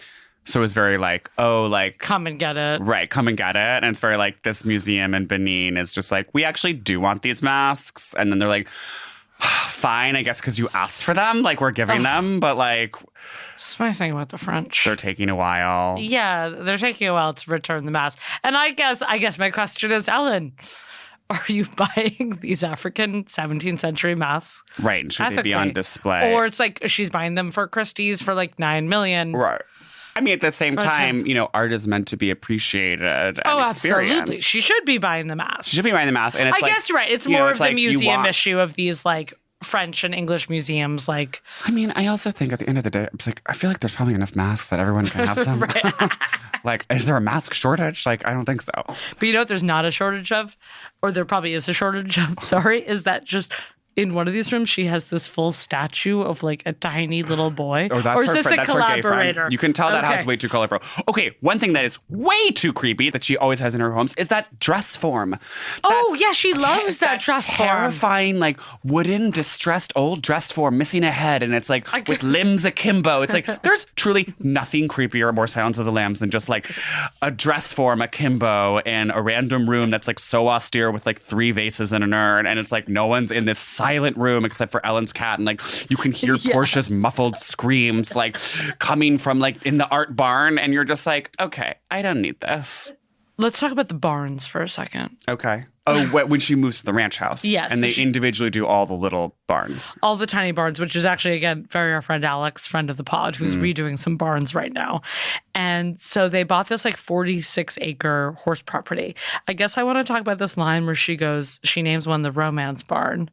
Speaker 4: So it's very like, oh, like...
Speaker 3: Come and get it.
Speaker 4: Right, come and get it. And it's very like, this museum in Benin is just like, we actually do want these masks. And then they're like, fine, I guess because you asked for them. Like, we're giving them. But like...
Speaker 3: That's my thing about the French.
Speaker 4: They're taking a while.
Speaker 3: Yeah, they're taking a while to return the mask. And I guess my question is, Ellen, are you buying these African 17th century masks?
Speaker 4: Right, and should they be on display?
Speaker 3: Or it's like, she's buying them for Christie's for like $9 million.
Speaker 4: Right. I mean, at the same time, you know, art is meant to be appreciated and experienced.
Speaker 3: Absolutely. She should be buying the masks.
Speaker 4: She should be buying the mask. And it's
Speaker 3: I guess you're right. It's more of the
Speaker 4: like
Speaker 3: museum issue of these like French and English museums. Like,
Speaker 4: I mean, I also think at the end of the day, it's like, I feel like there's probably enough masks that everyone can have some. Like, is there a mask shortage? Like, I don't think so.
Speaker 3: But you know what there's not a shortage of? Or there probably is a shortage of, sorry, is that just... In one of these rooms, she has this full statue of like a tiny little boy.
Speaker 4: Oh, that's
Speaker 3: or is
Speaker 4: her
Speaker 3: this
Speaker 4: friend.
Speaker 3: a
Speaker 4: That's her gay
Speaker 3: collaborator?
Speaker 4: friend. You can tell that house way too colorful. Okay, one thing that is way too creepy that she always has in her homes is that dress form.
Speaker 3: She loves that dress form.
Speaker 4: Terrifying, like wooden, distressed old dress form, missing a head, and it's like with limbs akimbo. It's like there's truly nothing creepier or more Silence of the Lambs than just like a dress form akimbo in a random room that's like so austere with like 3 vases and an urn, and it's like no one's in this silent room except for Ellen's cat, and like you can hear Portia's muffled screams like coming from like in the art barn, and you're just like, okay, I don't need this.
Speaker 3: Let's talk about the barns for a second.
Speaker 4: Okay. Oh, when she moves to the ranch house.
Speaker 3: Yes.
Speaker 4: And they individually do all the little barns.
Speaker 3: All the tiny barns, which is actually, again, very our friend Alex, friend of the pod, who's redoing some barns right now. And so they bought this like 46-acre horse property. I guess I want to talk about this line where she names one the romance barn.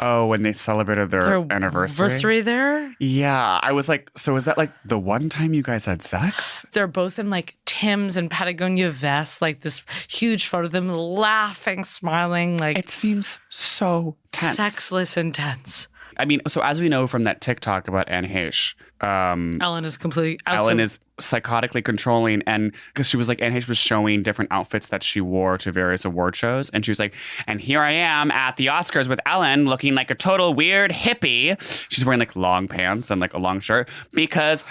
Speaker 4: Oh, when they celebrated their anniversary?
Speaker 3: Anniversary there?
Speaker 4: Yeah. I was like, so is that like the one time you guys had sex?
Speaker 3: They're both in like Tim's and Patagonia vests, like this huge photo of them laughing, smiling, like
Speaker 4: it seems so tense.
Speaker 3: Sexless and tense.
Speaker 4: I mean, so as we know from that TikTok about Anne Heche,
Speaker 3: Ellen is completely
Speaker 4: Ellen is psychotically controlling, and because she was like, Anne Heche was showing different outfits that she wore to various award shows, and she was like, and here I am at the Oscars with Ellen looking like a total weird hippie. She's wearing like long pants and like a long shirt because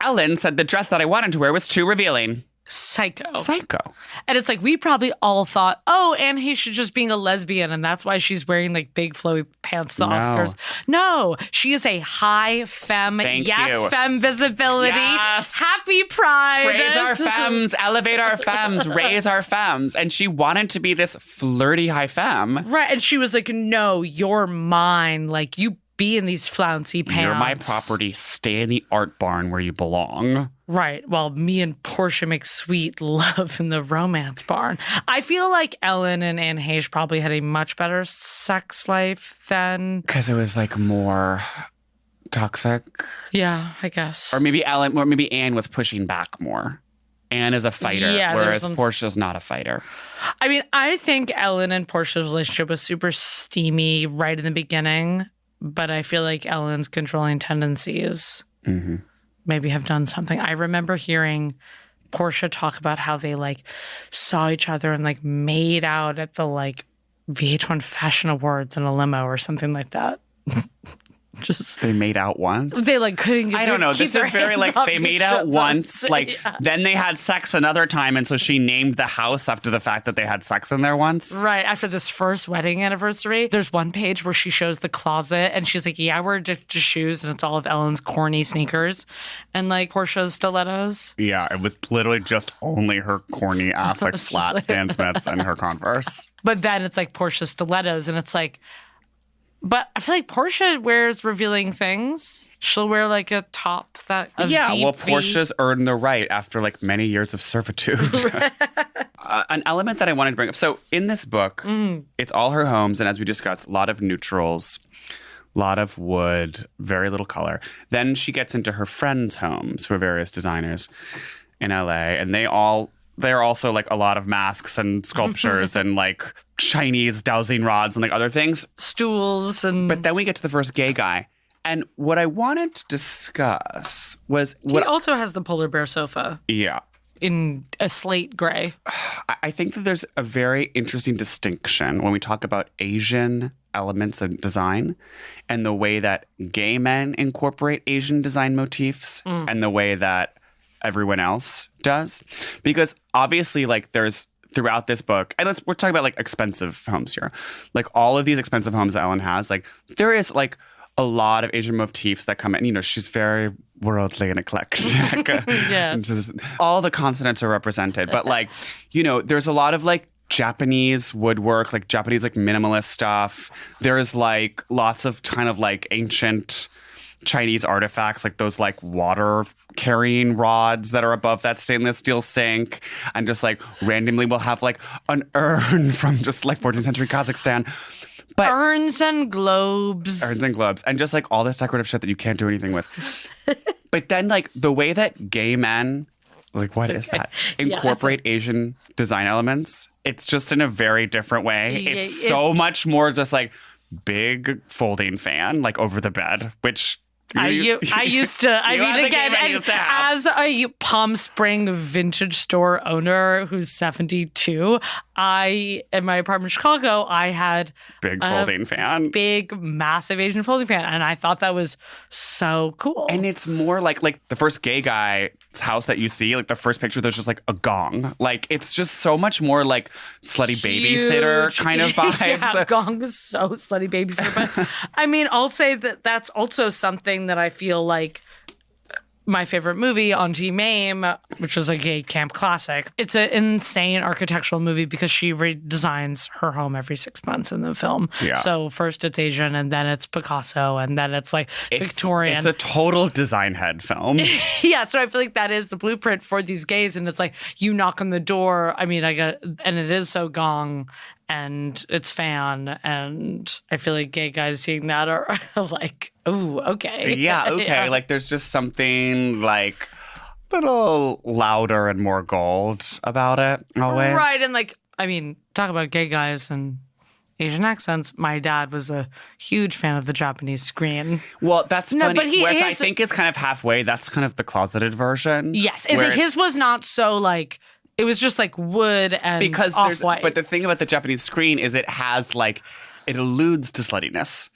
Speaker 4: Ellen said the dress that I wanted to wear was too revealing.
Speaker 3: Psycho.
Speaker 4: And
Speaker 3: it's like we probably all thought, oh, Anne Heche is just being a lesbian and that's why she's wearing like big flowy pants to the Oscars. No, she is a high femme.
Speaker 4: Thank you.
Speaker 3: Femme visibility.
Speaker 4: Yes.
Speaker 3: Happy Pride.
Speaker 4: Praise our femmes, elevate our femmes, raise our femmes. And she wanted to be this flirty high femme.
Speaker 3: Right. And she was like, no, you're mine. Like you be in these flouncy pants.
Speaker 4: You're my property. Stay in the art barn where you belong.
Speaker 3: Right. Well, me and Portia make sweet love in the romance barn. I feel like Ellen and Anne Heche probably had a much better sex life than...
Speaker 4: Because it was like more toxic.
Speaker 3: Yeah, I guess.
Speaker 4: Or maybe Anne was pushing back more. Anne is a fighter, whereas Portia's not a fighter.
Speaker 3: I mean, I think Ellen and Portia's relationship was super steamy right in the beginning, but I feel like Ellen's controlling tendencies maybe have done something. I remember hearing Portia talk about how they like saw each other and like made out at the like VH1 Fashion Awards in a limo or something like that. Just
Speaker 4: they made out once.
Speaker 3: They like couldn't.
Speaker 4: I don't know. This is very like they made out once. Like then they had sex another time, and so she named the house after the fact that they had sex in there once.
Speaker 3: Right after this first wedding anniversary, there's one page where she shows the closet, and she's like, "Yeah, I wear just shoes," and it's all of Ellen's corny sneakers, and like Portia's stilettos.
Speaker 4: Yeah, it was literally just only her corny ass like flat Stan Smiths and her Converse.
Speaker 3: But then it's like Portia's stilettos, and it's like. But I feel like Portia wears revealing things. She'll wear like a top that
Speaker 4: Portia's earned the right after like many years of servitude. An element that I wanted to bring up. So in this book, it's all her homes, and as we discussed, a lot of neutrals, a lot of wood, very little color. Then she gets into her friends' homes, who are various designers in LA, and they're also like a lot of masks and sculptures and like Chinese dowsing rods and like other things.
Speaker 3: Stools and...
Speaker 4: But then we get to the first gay guy. And what I wanted to discuss was...
Speaker 3: He also has the polar bear sofa.
Speaker 4: Yeah.
Speaker 3: In a slate gray.
Speaker 4: I think that there's a very interesting distinction when we talk about Asian elements of design and the way that gay men incorporate Asian design motifs and the way that everyone else does. Because obviously, like, there's throughout this book, and we're talking about like expensive homes here, like all of these expensive homes that Ellen has, like there is like a lot of Asian motifs that come in. You know, she's very worldly and eclectic.
Speaker 3: Yes.
Speaker 4: All the continents are represented, but like, you know, there's a lot of like Japanese woodwork, like Japanese like minimalist stuff. There's like lots of kind of like ancient Chinese artifacts, like those like water carrying rods that are above that stainless steel sink, and just like randomly we'll have like an urn from just like 14th century Kazakhstan. But
Speaker 3: urns and globes,
Speaker 4: and just like all this decorative shit that you can't do anything with. But then like the way that gay men, like what is that, incorporate Asian design elements, it's just in a very different way. It's so much more just like big folding fan like over the bed, which as a Palm Spring vintage store owner who's 72, in my apartment in Chicago, I had big folding fan,
Speaker 3: big massive Asian folding fan, and I thought that was so cool.
Speaker 4: And it's more like the first gay guy's house that you see, like the first picture, there's just like a gong. Like it's just so much more like slutty babysitter kind of vibes.
Speaker 3: Yeah, gong is so slutty babysitter. But I mean, I'll say that that's also something that I feel like my favorite movie, Auntie Mame, which was a gay camp classic. It's an insane architectural movie because she redesigns her home every 6 months in the film. Yeah. So first it's Asian, and then it's Picasso, and then it's like Victorian.
Speaker 4: It's a total design head film.
Speaker 3: Yeah, so I feel like that is the blueprint for these gays, and it's like you knock on the door. I mean, and it is so gong, and it's fan, and I feel like gay guys seeing that are like, oh, okay.
Speaker 4: Yeah, okay. Yeah. Like there's just something like a little louder and more gold about it always.
Speaker 3: Right, and like, I mean, talk about gay guys and Asian accents. My dad was a huge fan of the Japanese screen.
Speaker 4: Well, that's funny. But I think is kind of halfway. That's kind of the closeted version.
Speaker 3: Yes, his was not so like... It was just like wood and off-white.
Speaker 4: But the thing about the Japanese screen is it alludes to sluttiness.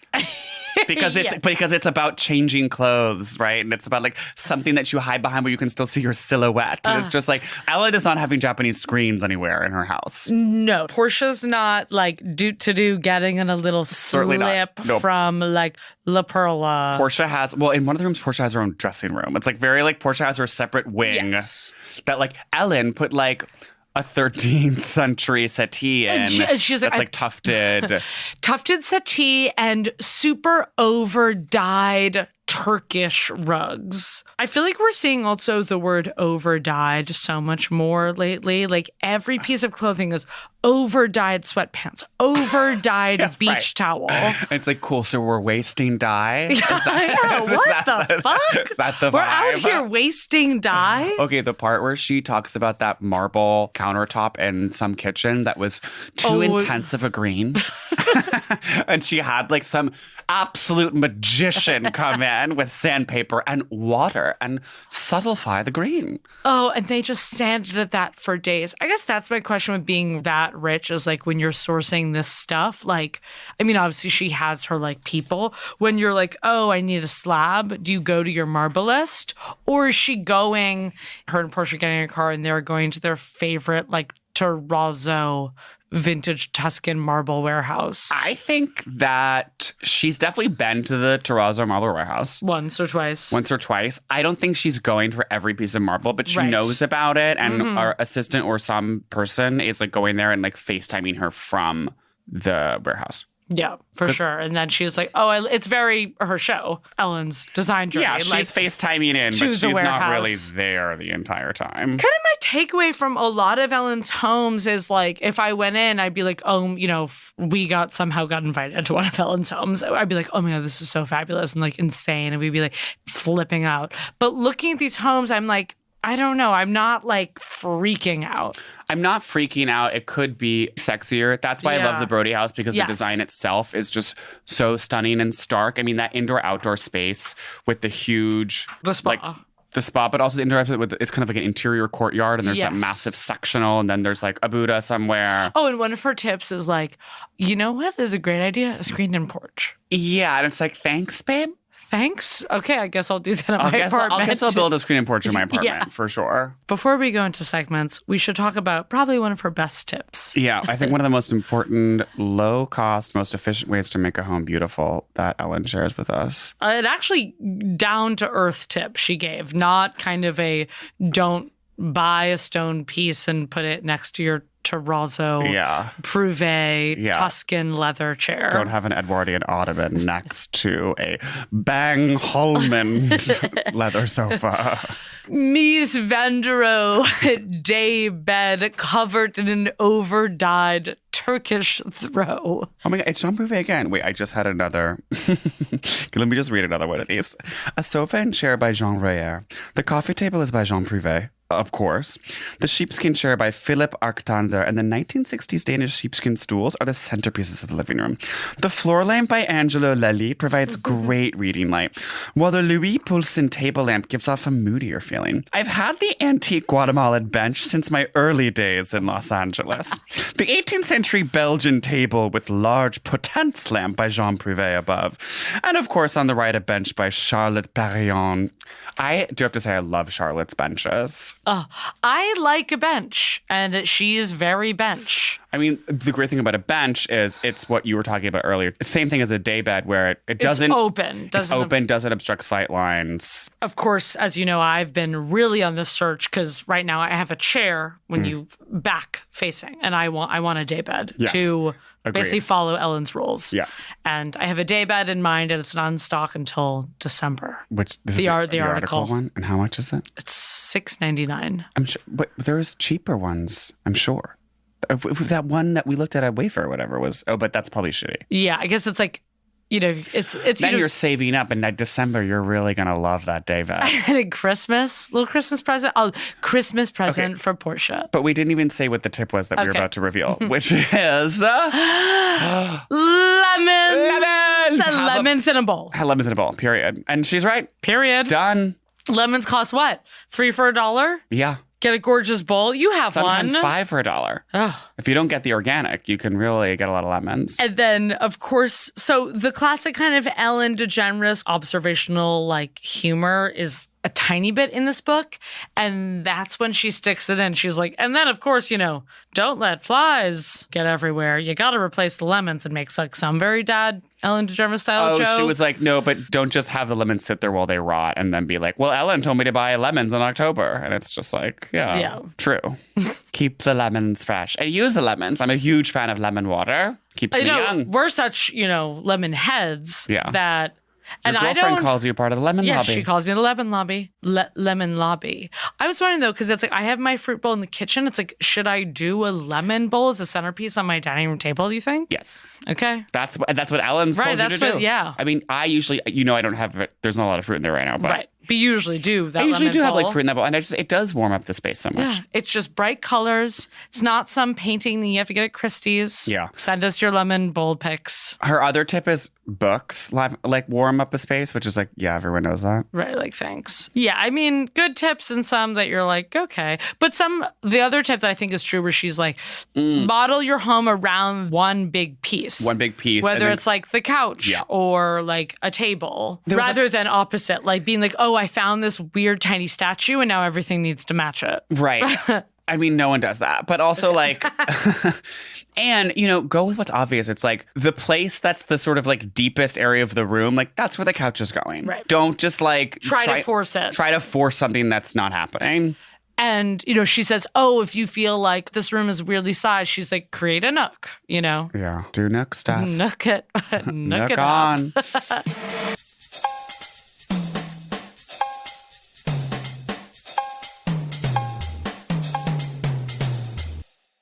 Speaker 4: Because it's about changing clothes, right? And it's about like something that you hide behind where you can still see your silhouette. And it's just like Ella is not having Japanese screens anywhere in her house.
Speaker 3: No, Portia's not like getting in a little slip from like La Perla.
Speaker 4: Portia has, well, in one of the rooms, Portia has her own dressing room. It's like very like Portia has her separate wing that like Ellen put like a 13th century settee in.
Speaker 3: And she's
Speaker 4: that's like tufted.
Speaker 3: Tufted settee and super over-dyed Turkish rugs. I feel like we're seeing also the word over-dyed so much more lately. Like every piece of clothing is over-dyed sweatpants, over-dyed beach towel.
Speaker 4: It's like, cool, so we're wasting dye?
Speaker 3: What the fuck?
Speaker 4: Is that the
Speaker 3: We're
Speaker 4: vibe?
Speaker 3: out here wasting dye?
Speaker 4: Okay, the part where she talks about that marble countertop in some kitchen that was too intense of a green. And she had like some absolute magician come in with sandpaper and water and subtlify the green.
Speaker 3: Oh, and they just sanded at that for days. I guess that's my question with being that rich is like when you're sourcing this stuff, like, I mean, obviously she has her like people. When you're like, oh, I need a slab, do you go to your marbalist? Or is she going, her and Portia getting in a car and they're going to their favorite like terrazzo vintage Tuscan marble warehouse?
Speaker 4: I think that she's definitely been to the terrazzo marble warehouse.
Speaker 3: Once or twice.
Speaker 4: I don't think she's going for every piece of marble, but she
Speaker 3: Right.
Speaker 4: knows about it. And our assistant or some person is like going there and like FaceTiming her from the warehouse.
Speaker 3: Yeah, for sure. And then she's like, oh, it's very her show, Ellen's design journey.
Speaker 4: Yeah, she's
Speaker 3: like,
Speaker 4: FaceTiming in,
Speaker 3: to
Speaker 4: but
Speaker 3: the
Speaker 4: she's not
Speaker 3: warehouse.
Speaker 4: really there the entire time.
Speaker 3: Kind of my takeaway from a lot of Ellen's homes is like, if I went in, I'd be like, oh, you know, we somehow got invited to one of Ellen's homes. I'd be like, oh my God, this is so fabulous and like insane. And we'd be like flipping out. But looking at these homes, I'm like, I don't know. I'm not like freaking out.
Speaker 4: I'm not freaking out. It could be sexier. That's why I love
Speaker 3: Yeah.
Speaker 4: the Brody house because
Speaker 3: Yes.
Speaker 4: the design itself is just so stunning and stark. I mean, that indoor-outdoor space with the huge...
Speaker 3: The spa.
Speaker 4: Like, the spa, but also the indoor space with it's kind of like an interior courtyard and there's that
Speaker 3: Yes.
Speaker 4: massive sectional and then there's like a Buddha somewhere.
Speaker 3: Oh, and one of her tips is like, you know what is a great idea? A screened-in porch.
Speaker 4: Yeah, and it's like, thanks, babe.
Speaker 3: Thanks. Okay, I guess I'll do that in my
Speaker 4: I guess
Speaker 3: apartment.
Speaker 4: I'll build a screen and porch in my apartment
Speaker 3: Yeah.
Speaker 4: for sure.
Speaker 3: Before we go into segments, we should talk about probably one of her best tips.
Speaker 4: Yeah, I think one of the most important, low cost, most efficient ways to make a home beautiful that Ellen shares with us.
Speaker 3: An actually down to earth tip she gave, not kind of a don't buy a stone piece and put it next to your terrazzo, Prouve, Tuscan leather chair.
Speaker 4: Don't have an Edwardian ottoman next to a Bang Holman leather sofa.
Speaker 3: Mies van der Rohe day bed covered in an over-dyed Turkish throw.
Speaker 4: Oh my God, it's Jean Prouve again. Wait, I just had another. Let me just read another one of these. A sofa and chair by Jean Royer. The coffee table is by Jean Prouve. Of course. The sheepskin chair by Philip Arctander and the 1960s Danish sheepskin stools are the centerpieces of the living room. The floor lamp by Angelo Lelli provides great reading light, while the Louis Poulsen table lamp gives off a moodier feeling. I've had the antique Guatemalan bench since my early days in Los Angeles. The 18th century Belgian table with large potence lamp by Jean Prouve above. And of course on the right a bench by Charlotte Perrion. I do have to say I love Charlotte's benches.
Speaker 3: I like a bench, and she is very bench.
Speaker 4: I mean, the great thing about a bench is it's what you were talking about earlier. Same thing as a daybed where it doesn't...
Speaker 3: It's open.
Speaker 4: Doesn't obstruct sight lines.
Speaker 3: Of course, as you know, I've been really on the search because right now I have a chair when you back facing, and I want a daybed to basically follow Ellen's rules.
Speaker 4: Yeah.
Speaker 3: And I have a daybed in mind, and it's not in stock until December.
Speaker 4: Which this
Speaker 3: The
Speaker 4: is the
Speaker 3: article
Speaker 4: one. And how much is it?
Speaker 3: It's $6.99.
Speaker 4: I'm sure, but there's cheaper ones. I'm sure. That one that we looked at Wayfair or whatever was. Oh, but that's probably shitty.
Speaker 3: Yeah, I guess it's like, you know, it's
Speaker 4: Then you're saving up, and that December you're really gonna love that daybed.
Speaker 3: and a little Christmas present. Oh, Christmas present for Portia.
Speaker 4: But we didn't even say what the tip was that we were
Speaker 3: Okay.
Speaker 4: about to reveal, which is
Speaker 3: Lemons. Lemons in a bowl.
Speaker 4: lemons in a bowl. Period. And she's right.
Speaker 3: Period.
Speaker 4: Done.
Speaker 3: Lemons cost what? $3 for $1?
Speaker 4: Yeah.
Speaker 3: Get a gorgeous bowl. You have
Speaker 4: Sometimes
Speaker 3: one.
Speaker 4: $5 for $1.
Speaker 3: Oh.
Speaker 4: If you don't get the organic, you can really get a lot of lemons.
Speaker 3: And then, of course, so the classic kind of Ellen DeGeneres observational like humor is a tiny bit in this book. And that's when she sticks it in. She's like, and then, of course, you know, don't let flies get everywhere. You got to replace the lemons and makes like some very dad Ellen DeGeneres style joke.
Speaker 4: She was like, no, but don't just have the lemons sit there while they rot and then be like, well, Ellen told me to buy lemons in October. And it's just like, yeah. True. Keep the lemons fresh. And use the lemons. I'm a huge fan of lemon water. Keeps me young.
Speaker 3: We're such, you know, lemon heads that And
Speaker 4: Your
Speaker 3: I
Speaker 4: girlfriend
Speaker 3: don't.
Speaker 4: calls you part of the lemon
Speaker 3: Yeah,
Speaker 4: lobby.
Speaker 3: she calls me the lemon lobby. Lemon lobby. I was wondering though, because it's like I have my fruit bowl in the kitchen. It's like, should I do a lemon bowl as a centerpiece on my dining room table? Do you think?
Speaker 4: Yes.
Speaker 3: Okay.
Speaker 4: That's what Ellen's
Speaker 3: Right,
Speaker 4: told you
Speaker 3: that's
Speaker 4: to
Speaker 3: what-
Speaker 4: do.
Speaker 3: yeah.
Speaker 4: I mean, I usually, I don't have it. There's not a lot of fruit in there right now, but
Speaker 3: Right. But you usually do that.
Speaker 4: I usually
Speaker 3: lemon
Speaker 4: do have
Speaker 3: bowl.
Speaker 4: like fruit in that bowl, and it does warm up the space so much.
Speaker 3: Yeah, it's just bright colors. It's not some painting that you have to get at Christie's.
Speaker 4: Yeah.
Speaker 3: Send us your lemon bowl pics.
Speaker 4: Her other tip is books, like warm up a space, which is like, yeah, everyone knows that.
Speaker 3: Right, like thanks. Yeah, I mean, good tips and some that you're like, okay. But the other tip that I think is true where she's like, model your home around one big piece.
Speaker 4: One big piece.
Speaker 3: Whether
Speaker 4: and then-
Speaker 3: it's like the couch
Speaker 4: Yeah.
Speaker 3: or like a table,
Speaker 4: was
Speaker 3: rather than opposite, like being like, oh, I found this weird tiny statue and now everything needs to match it.
Speaker 4: Right. I mean, no one does that. But also, like, and, go with what's obvious. It's like the place that's the sort of like deepest area of the room, like, that's where the couch is going.
Speaker 3: Right.
Speaker 4: Don't just like
Speaker 3: Try to force it.
Speaker 4: Try to force something that's not happening.
Speaker 3: And, she says, oh, if you feel like this room is weirdly sized, she's like, create a nook,
Speaker 4: Yeah. Do nook stuff.
Speaker 3: Nook it. Nook
Speaker 4: Nook
Speaker 3: it up.
Speaker 4: on.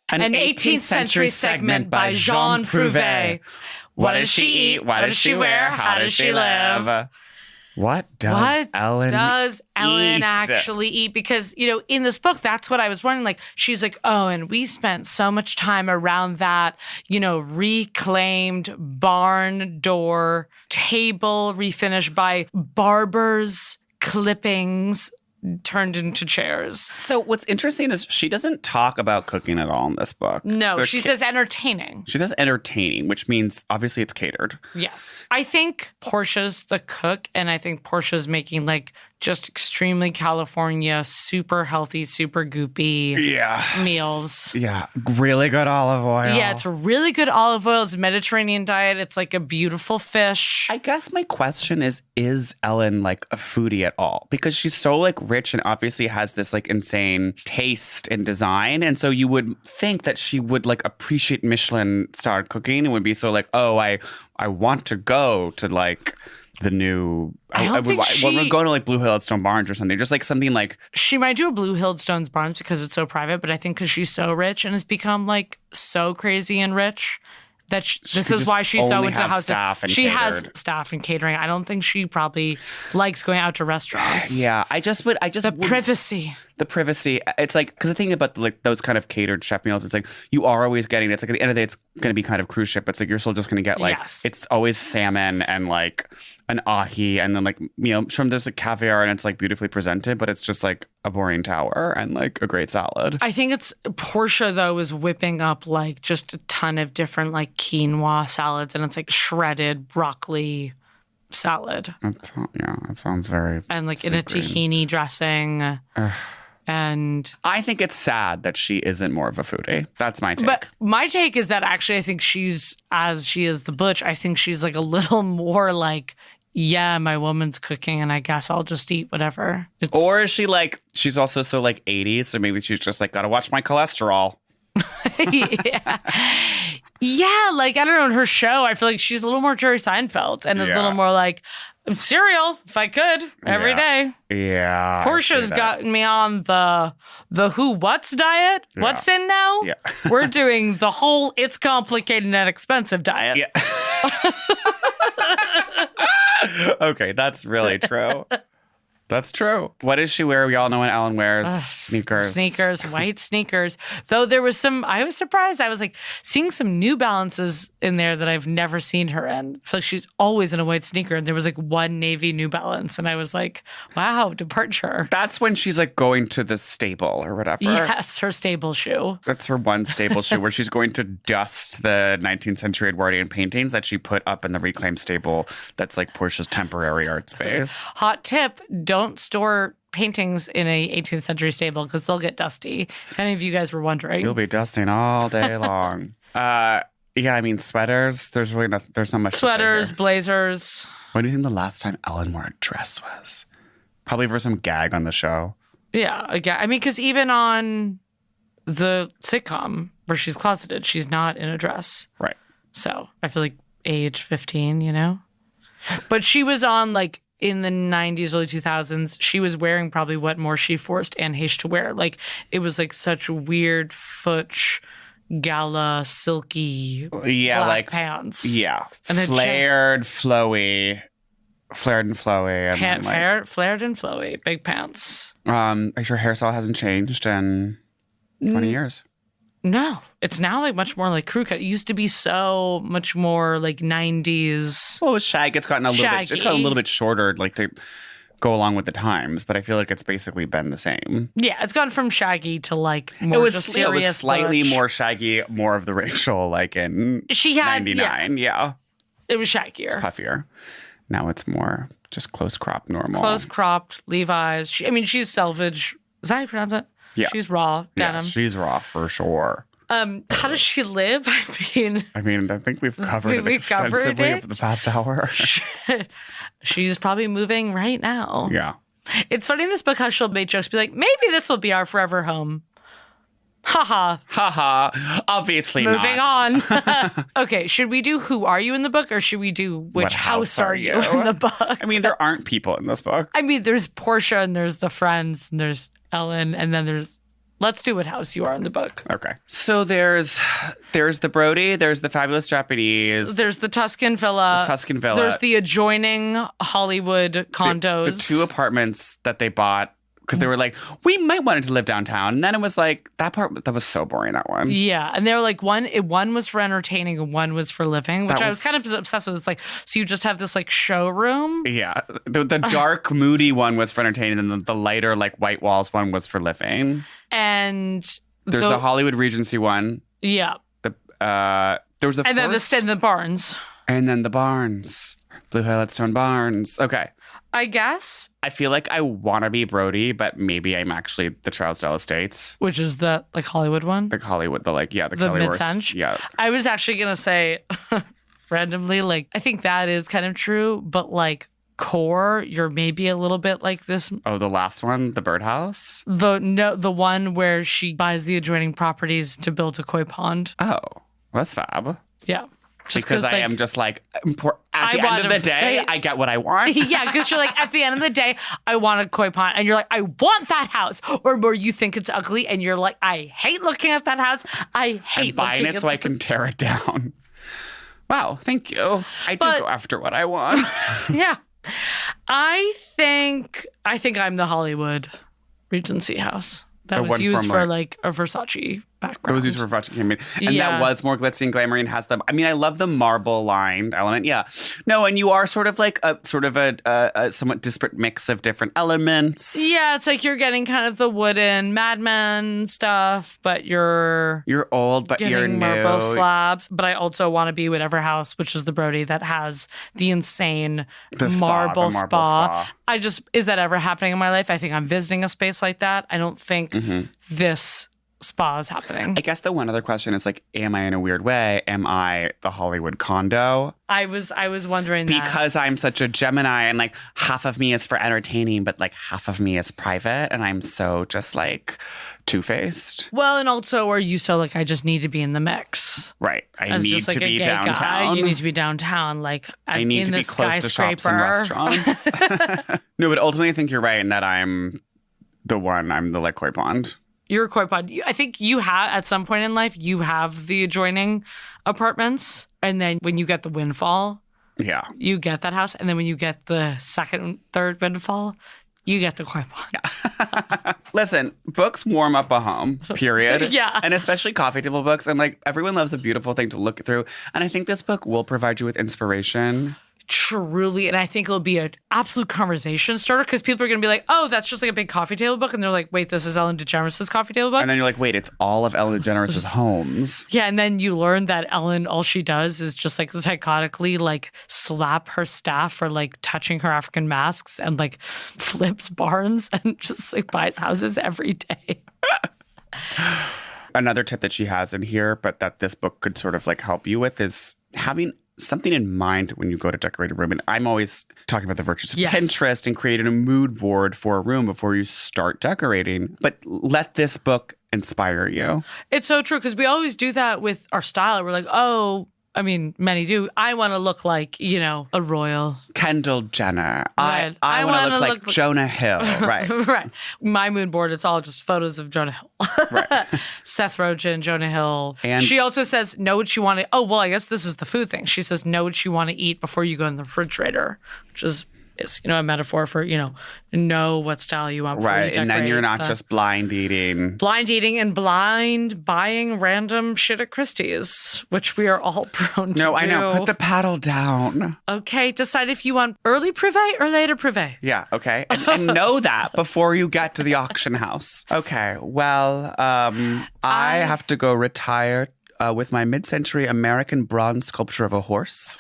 Speaker 3: An 18th century segment by Jean Prouve.
Speaker 4: What does she eat? What does she wear? How does she live? What does Ellen eat?
Speaker 3: actually eat? Because, in this book, that's what I was wondering. Like, she's like, oh, and we spent so much time around that, reclaimed barn door table refinished by barbers' clippings turned into chairs.
Speaker 4: So what's interesting is she doesn't talk about cooking at all in this book.
Speaker 3: No, she says entertaining.
Speaker 4: She says entertaining, which means obviously it's catered.
Speaker 3: Yes. I think Portia's the cook, and I think Portia's making like just extremely California, super healthy, super goopy meals.
Speaker 4: Yeah. Really good olive oil.
Speaker 3: Yeah, it's a really good olive oil. It's a Mediterranean diet. It's like a beautiful fish.
Speaker 4: I guess my question is Ellen like a foodie at all? Because she's so like rich and obviously has this like insane taste and design. And so you would think that she would like appreciate Michelin-starred cooking and would be so like, oh, I want to go to like the new
Speaker 3: we're
Speaker 4: going to like Blue Hillstone Barns or something. Just like something like
Speaker 3: she might do a Blue Hillstones Barns because it's so private, but I think because she's so rich and has become like so crazy and rich that this is why she's so into house
Speaker 4: staff and
Speaker 3: she
Speaker 4: catered.
Speaker 3: has staff and catering. I don't think she probably likes going out to restaurants.
Speaker 4: Yeah,
Speaker 3: privacy.
Speaker 4: The privacy. It's like, because the thing about like those kind of catered chef meals, it's like you are always getting, it's like at the end of the day, it's going to be kind of cruise ship. It's like you're still just going to get like, it's always salmon and like an ahi and then like, sure, there's like caviar and it's like beautifully presented, but it's just like a boring tower and like a great salad.
Speaker 3: I think it's Portia though is whipping up like just a ton of different like quinoa salads and it's like shredded broccoli salad.
Speaker 4: That sounds very
Speaker 3: and like in a tahini dressing. And
Speaker 4: I think it's sad that she isn't more of a foodie. That's my take.
Speaker 3: But my take is that actually I think she's, as she is the butch, I think she's like a little more like, yeah, my woman's cooking and I guess I'll just eat whatever.
Speaker 4: Or is she like, she's also so like 80s, so maybe she's just like, gotta watch my cholesterol.
Speaker 3: Yeah. Yeah, like, I don't know, in her show, I feel like she's a little more Jerry Seinfeld and is a little more like, cereal, if I could, every day.
Speaker 4: Yeah.
Speaker 3: Portia's gotten me on the who what's diet. Yeah. What's in now?
Speaker 4: Yeah.
Speaker 3: We're doing the whole it's complicated and expensive diet.
Speaker 4: Yeah. Okay, that's really true. That's true. What does she wear? We all know what Ellen wears. Sneakers.
Speaker 3: Sneakers, white sneakers. Though there was I was surprised. I was like seeing some New Balances in there that I've never seen her in. I feel like she's always in a white sneaker. And there was like one navy New Balance. And I was like, wow, departure.
Speaker 4: That's when she's like going to the stable or whatever.
Speaker 3: Yes, her stable shoe.
Speaker 4: That's her one stable shoe where she's going to dust the 19th century Edwardian paintings that she put up in the reclaimed stable that's like Portia's temporary art space.
Speaker 3: Hot tip, don't store paintings in a 18th century stable because they'll get dusty. If any of you guys were wondering.
Speaker 4: You'll be dusting all day long. Yeah, I mean, sweaters, there's not much
Speaker 3: Sweaters,
Speaker 4: to say here.
Speaker 3: blazers.
Speaker 4: When do you think the last time Ellen wore a dress was? Probably for some gag on the show.
Speaker 3: Yeah, I mean, because even on the sitcom where she's closeted, she's not in a dress.
Speaker 4: Right.
Speaker 3: So I feel like age 15, you know? But she was on like in the 90s, early 2000s, she was wearing probably what Morshi forced Anne Heche to wear. Like it was like such weird futch, gala, silky black
Speaker 4: like
Speaker 3: pants.
Speaker 4: Yeah.
Speaker 3: And then
Speaker 4: flared, flowy. Flared and flowy. And
Speaker 3: flared and flowy. Big pants.
Speaker 4: Her hairstyle hasn't changed in 20 years.
Speaker 3: No, it's now like much more like crew cut. It used to be so much more like 90s.
Speaker 4: Well, with shag, it's gotten a little bit. It's gotten a little bit shorter, like to go along with the times. But I feel like it's basically been the same.
Speaker 3: Yeah, it's gone from shaggy to like more just serious.
Speaker 4: It was slightly
Speaker 3: butch.
Speaker 4: more shaggy, more of the racial, like in
Speaker 3: she had
Speaker 4: 99. Yeah,
Speaker 3: it was shaggier,
Speaker 4: it's puffier. Now it's more just close cropped, normal.
Speaker 3: Close cropped Levi's. She's selvage. Is that how you pronounce it?
Speaker 4: Yeah.
Speaker 3: She's raw denim.
Speaker 4: Yeah, she's raw for sure.
Speaker 3: How does she live?
Speaker 4: I think we've covered it extensively over the past hour.
Speaker 3: She's probably moving right now.
Speaker 4: Yeah.
Speaker 3: It's funny in this book how she'll make jokes, be like, maybe this will be our forever home. Haha.
Speaker 4: Haha. Obviously
Speaker 3: Moving
Speaker 4: not.
Speaker 3: on. Okay, should we do Who Are You in the book, or should we do Which House Are You in the book?
Speaker 4: I mean, there aren't people in this book.
Speaker 3: I mean, there's Portia and there's the friends and there's Ellen and then let's do What House You Are in the book.
Speaker 4: Okay. So there's the Brody, there's the Fabulous Japanese.
Speaker 3: There's the Tuscan Villa. There's the adjoining Hollywood condos.
Speaker 4: The two apartments that they bought because they were like, we might want to live downtown. And then it was like, that was so boring, that one.
Speaker 3: Yeah. And they were like, one was for entertaining and one was for living, which I was kind of obsessed with. It's like, so you just have this like showroom?
Speaker 4: Yeah. The dark, moody one was for entertaining, and then the lighter, like white walls one was for living.
Speaker 3: And
Speaker 4: there's the Hollywood Regency one.
Speaker 3: Yeah.
Speaker 4: There was the
Speaker 3: and then the Barns.
Speaker 4: And then the Barns. Blue Highlight Stone Barns. Okay.
Speaker 3: I guess.
Speaker 4: I feel like I want to be Brody, but maybe I'm actually the Trousdale Estates.
Speaker 3: Which is the like Hollywood one?
Speaker 4: The Hollywood, the
Speaker 3: mid-century.
Speaker 4: Yeah.
Speaker 3: I was actually going to say randomly, like, I think that is kind of true, but like core, you're maybe a little bit like this.
Speaker 4: Oh, the last one, the birdhouse?
Speaker 3: The one where she buys the adjoining properties to build a koi pond.
Speaker 4: Oh, that's fab.
Speaker 3: Yeah.
Speaker 4: Because I am just like, at the end of the day, I get what I want.
Speaker 3: Yeah, because you're like, at the end of the day, I want a koi pond. And you're like, I want that house. Or you think it's ugly and you're like, I hate looking at that house. I hate
Speaker 4: buying it so I can tear it down. Wow, thank you. I do go after what I want.
Speaker 3: Yeah. I think I'm the Hollywood Regency house. That was used for like a Versace background.
Speaker 4: It was used for Versace campaign. And that was more glitzy and glamoury and has the, I mean, I love the marble lined element. Yeah. No, and you are sort of like a somewhat disparate mix of different elements.
Speaker 3: Yeah, it's like you're getting kind of the wooden Mad Men stuff, but you're
Speaker 4: old, but you're new.
Speaker 3: Marble slabs. But I also want to be whatever house, which is the Brody that has the insane marble spa. Is that ever happening in my life? I think I'm visiting a space like that. I don't think this spa is happening.
Speaker 4: I guess the one other question is like, am I in a weird way? Am I the Hollywood condo?
Speaker 3: I was wondering that.
Speaker 4: Because I'm such a Gemini and like half of me is for entertaining, but like half of me is private. And I'm so just like two-faced.
Speaker 3: Well, and also are you so like, I just need to be in the mix.
Speaker 4: Right. I need
Speaker 3: just, like,
Speaker 4: to be
Speaker 3: a gay
Speaker 4: downtown.
Speaker 3: Guy. You need to be downtown. Like
Speaker 4: I need to be close to shops and restaurants. No, but ultimately I think you're right in that I'm the like koi pond.
Speaker 3: You're a koi pond. I think you have, at some point in life, you have the adjoining apartments. And then when you get the windfall, you get that house. And then when you get the second, third windfall, you get the koi pond.
Speaker 4: Yeah. Listen, books warm up a home, period.
Speaker 3: Yeah.
Speaker 4: And especially coffee table books. And like everyone loves a beautiful thing to look through. And I think this book will provide you with inspiration.
Speaker 3: Truly, and I think it'll be an absolute conversation starter because people are going to be like, oh, that's just like a big coffee table book. And they're like, wait, this is Ellen DeGeneres' coffee table book?
Speaker 4: And then you're like, wait, it's all of Ellen DeGeneres' homes.
Speaker 3: Yeah, and then you learn that Ellen, all she does is just like psychotically like slap her staff for like touching her African masks and like flips barns and just like buys houses every day.
Speaker 4: Another tip that she has in here, but that this book could sort of like help you with is having something in mind when you go to decorate a room. And I'm always talking about the virtues of Pinterest and creating a mood board for a room before you start decorating. But let this book inspire you.
Speaker 3: It's so true because we always do that with our style. We're like, oh, I mean, many do. I want to look like, a royal.
Speaker 4: Kendall Jenner.
Speaker 3: Right.
Speaker 4: I want to look like Jonah Hill. Right.
Speaker 3: Right. My mood board, it's all just photos of Jonah Hill.
Speaker 4: Right.
Speaker 3: Seth Rogen, Jonah Hill.
Speaker 4: And
Speaker 3: she also says, know what you want to... Oh, well, I guess this is the food thing. She says, know what you want to eat before you go in the refrigerator, which is a metaphor for, know what style you want before you
Speaker 4: right.
Speaker 3: decorate.
Speaker 4: And then you're not just blind eating.
Speaker 3: Blind eating and blind buying random shit at Christie's, which we are all prone to do.
Speaker 4: No, I know. Put the paddle down.
Speaker 3: Okay. Decide if you want early privé or later privé.
Speaker 4: Yeah, okay. And know that before you get to the auction house. Okay, well, I have to go retire with my mid-century American bronze sculpture of a horse.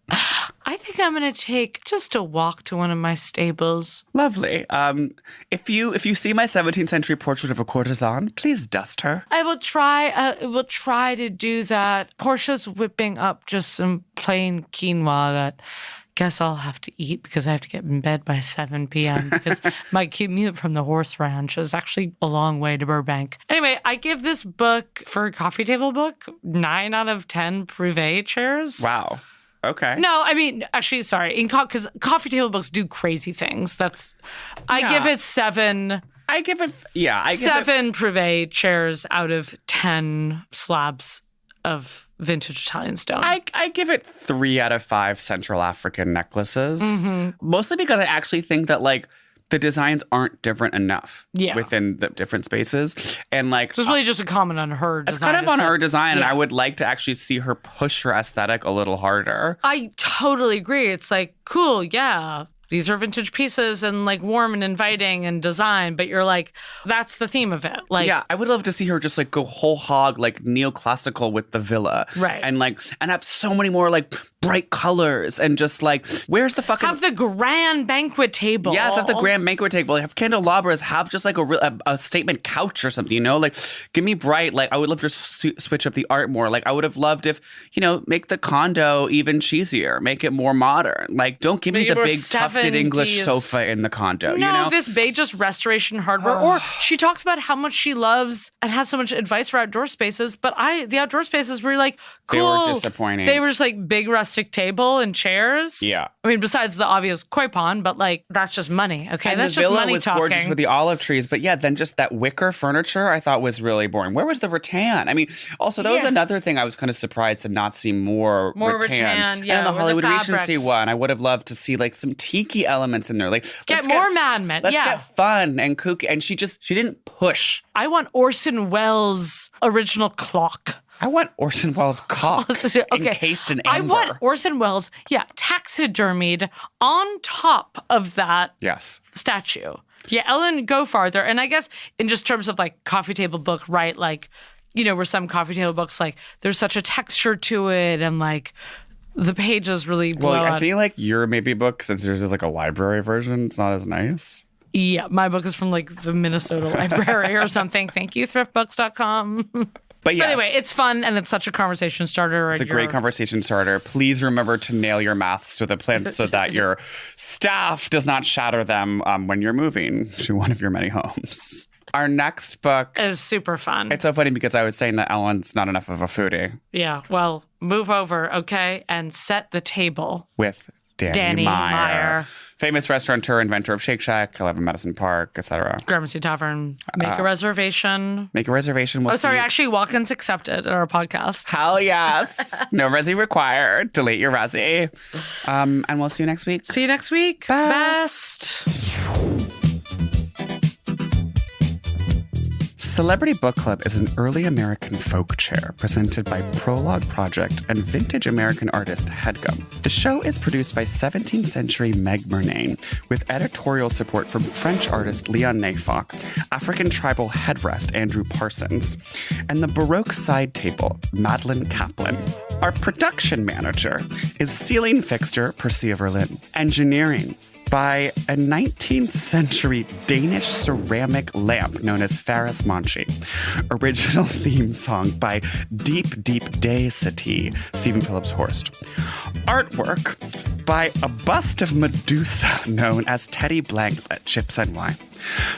Speaker 3: I think I'm going to take just a walk to one of my stables.
Speaker 4: Lovely. If you see my 17th century portrait of a courtesan, please dust her.
Speaker 3: I will try to do that. Portia's whipping up just some plain quinoa that guess I'll have to eat because I have to get in bed by 7 p.m. because my commute from the horse ranch is actually a long way to Burbank. Anyway, I give this book, for a coffee table book, 9 out of 10 privé chairs.
Speaker 4: Wow. Okay.
Speaker 3: No, I mean, actually, sorry. Because coffee table books do crazy things. I give it 7.
Speaker 4: I give it
Speaker 3: 7 privé chairs out of 10 slabs of vintage Italian stone.
Speaker 4: I give it 3 out of 5 Central African necklaces. Mm-hmm. Mostly because I actually think that, the designs aren't different enough within the different spaces. And so it's
Speaker 3: really just a comment on her design.
Speaker 4: It's kind of on her design, and I would like to actually see her push her aesthetic a little harder.
Speaker 3: I totally agree. It's cool, yeah. These are vintage pieces and warm and inviting and design, but you're that's the theme of it.
Speaker 4: Yeah, I would love to see her just go whole hog, neoclassical with the villa.
Speaker 3: Right.
Speaker 4: And and have so many more bright colors and just where's the fucking...
Speaker 3: Have the grand banquet table.
Speaker 4: Yes, have the grand banquet table. Have candelabras, have just a statement couch or something, give me bright, I would love to switch up the art more. I would have loved if, make the condo even cheesier, make it more modern. Don't give me the big tufted English sofa in the condo.
Speaker 3: No, this just restoration hardware. Or she talks about how much she loves and has so much advice for outdoor spaces. But the outdoor spaces were cool.
Speaker 4: They were disappointing.
Speaker 3: They were just big rustic table and chairs.
Speaker 4: Yeah.
Speaker 3: I mean, besides the obvious koi pond, but that's just money. Okay,
Speaker 4: and
Speaker 3: that's
Speaker 4: the
Speaker 3: just
Speaker 4: villa
Speaker 3: money
Speaker 4: was
Speaker 3: talking.
Speaker 4: Gorgeous with the olive trees, but then just that wicker furniture I thought was really boring. Where was the rattan? I mean, also that was another thing I was kind of surprised to not see more rattan.
Speaker 3: Yeah,
Speaker 4: and in the Hollywood Regency one, I would have loved to see some tiki elements in there.
Speaker 3: Get more Mad Men.
Speaker 4: Let's get fun and kooky. And she didn't push.
Speaker 3: I want Orson Welles' original clock.
Speaker 4: I want Orson Welles' cock encased in amber.
Speaker 3: I want Orson Welles, taxidermied on top of that statue. Yeah, Ellen, go farther. And I guess in just terms of coffee table book, right? Where some coffee table books, there's such a texture to it and the pages really blow out.
Speaker 4: I feel your maybe book, since there's just a library version, it's not as nice.
Speaker 3: Yeah, my book is from the Minnesota Library or something. Thank you, thriftbooks.com.
Speaker 4: But
Speaker 3: anyway, it's fun and it's such a conversation starter.
Speaker 4: It's a great conversation starter. Please remember to nail your masks to the plinth so that your staff does not shatter them when you're moving to one of your many homes. Our next book
Speaker 3: is super fun.
Speaker 4: It's so funny because I was saying that Ellen's not enough of a foodie.
Speaker 3: Yeah, well, move over, okay, and set the table.
Speaker 4: With Danny Meyer. Famous restaurateur, inventor of Shake Shack, 11 Madison Park, etc.
Speaker 3: Gramercy Tavern. Make a reservation.
Speaker 4: Make a reservation.
Speaker 3: Actually, walk-ins accepted at our podcast.
Speaker 4: Hell yes. No resi required. Delete your resi. And we'll see you next week.
Speaker 3: See you next week. Best.
Speaker 4: Celebrity Book Club is an early American folk chair presented by Prologue Project and vintage American artist Headgum. The show is produced by 17th century Meg Murnane with editorial support from French artist Leon Neyfakh, African tribal headrest Andrew Parsons, and the Baroque side table Madeline Kaplan. Our production manager is ceiling fixture Percia Verlin. Engineering by a 19th century Danish ceramic lamp known as Faris Monchi. Original theme song by Deep Deep Day Sati, Stephen Phillips Horst. Artwork by a bust of Medusa known as Teddy Blanks at Chips and Wine.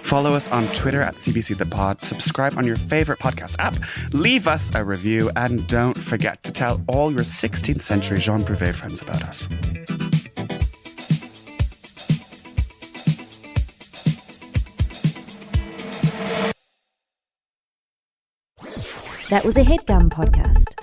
Speaker 4: Follow us on Twitter at CBC The Pod, subscribe on your favorite podcast app, leave us a review, and don't forget to tell all your 16th century Jean Prouve friends about us.
Speaker 1: That was a HeadGum podcast.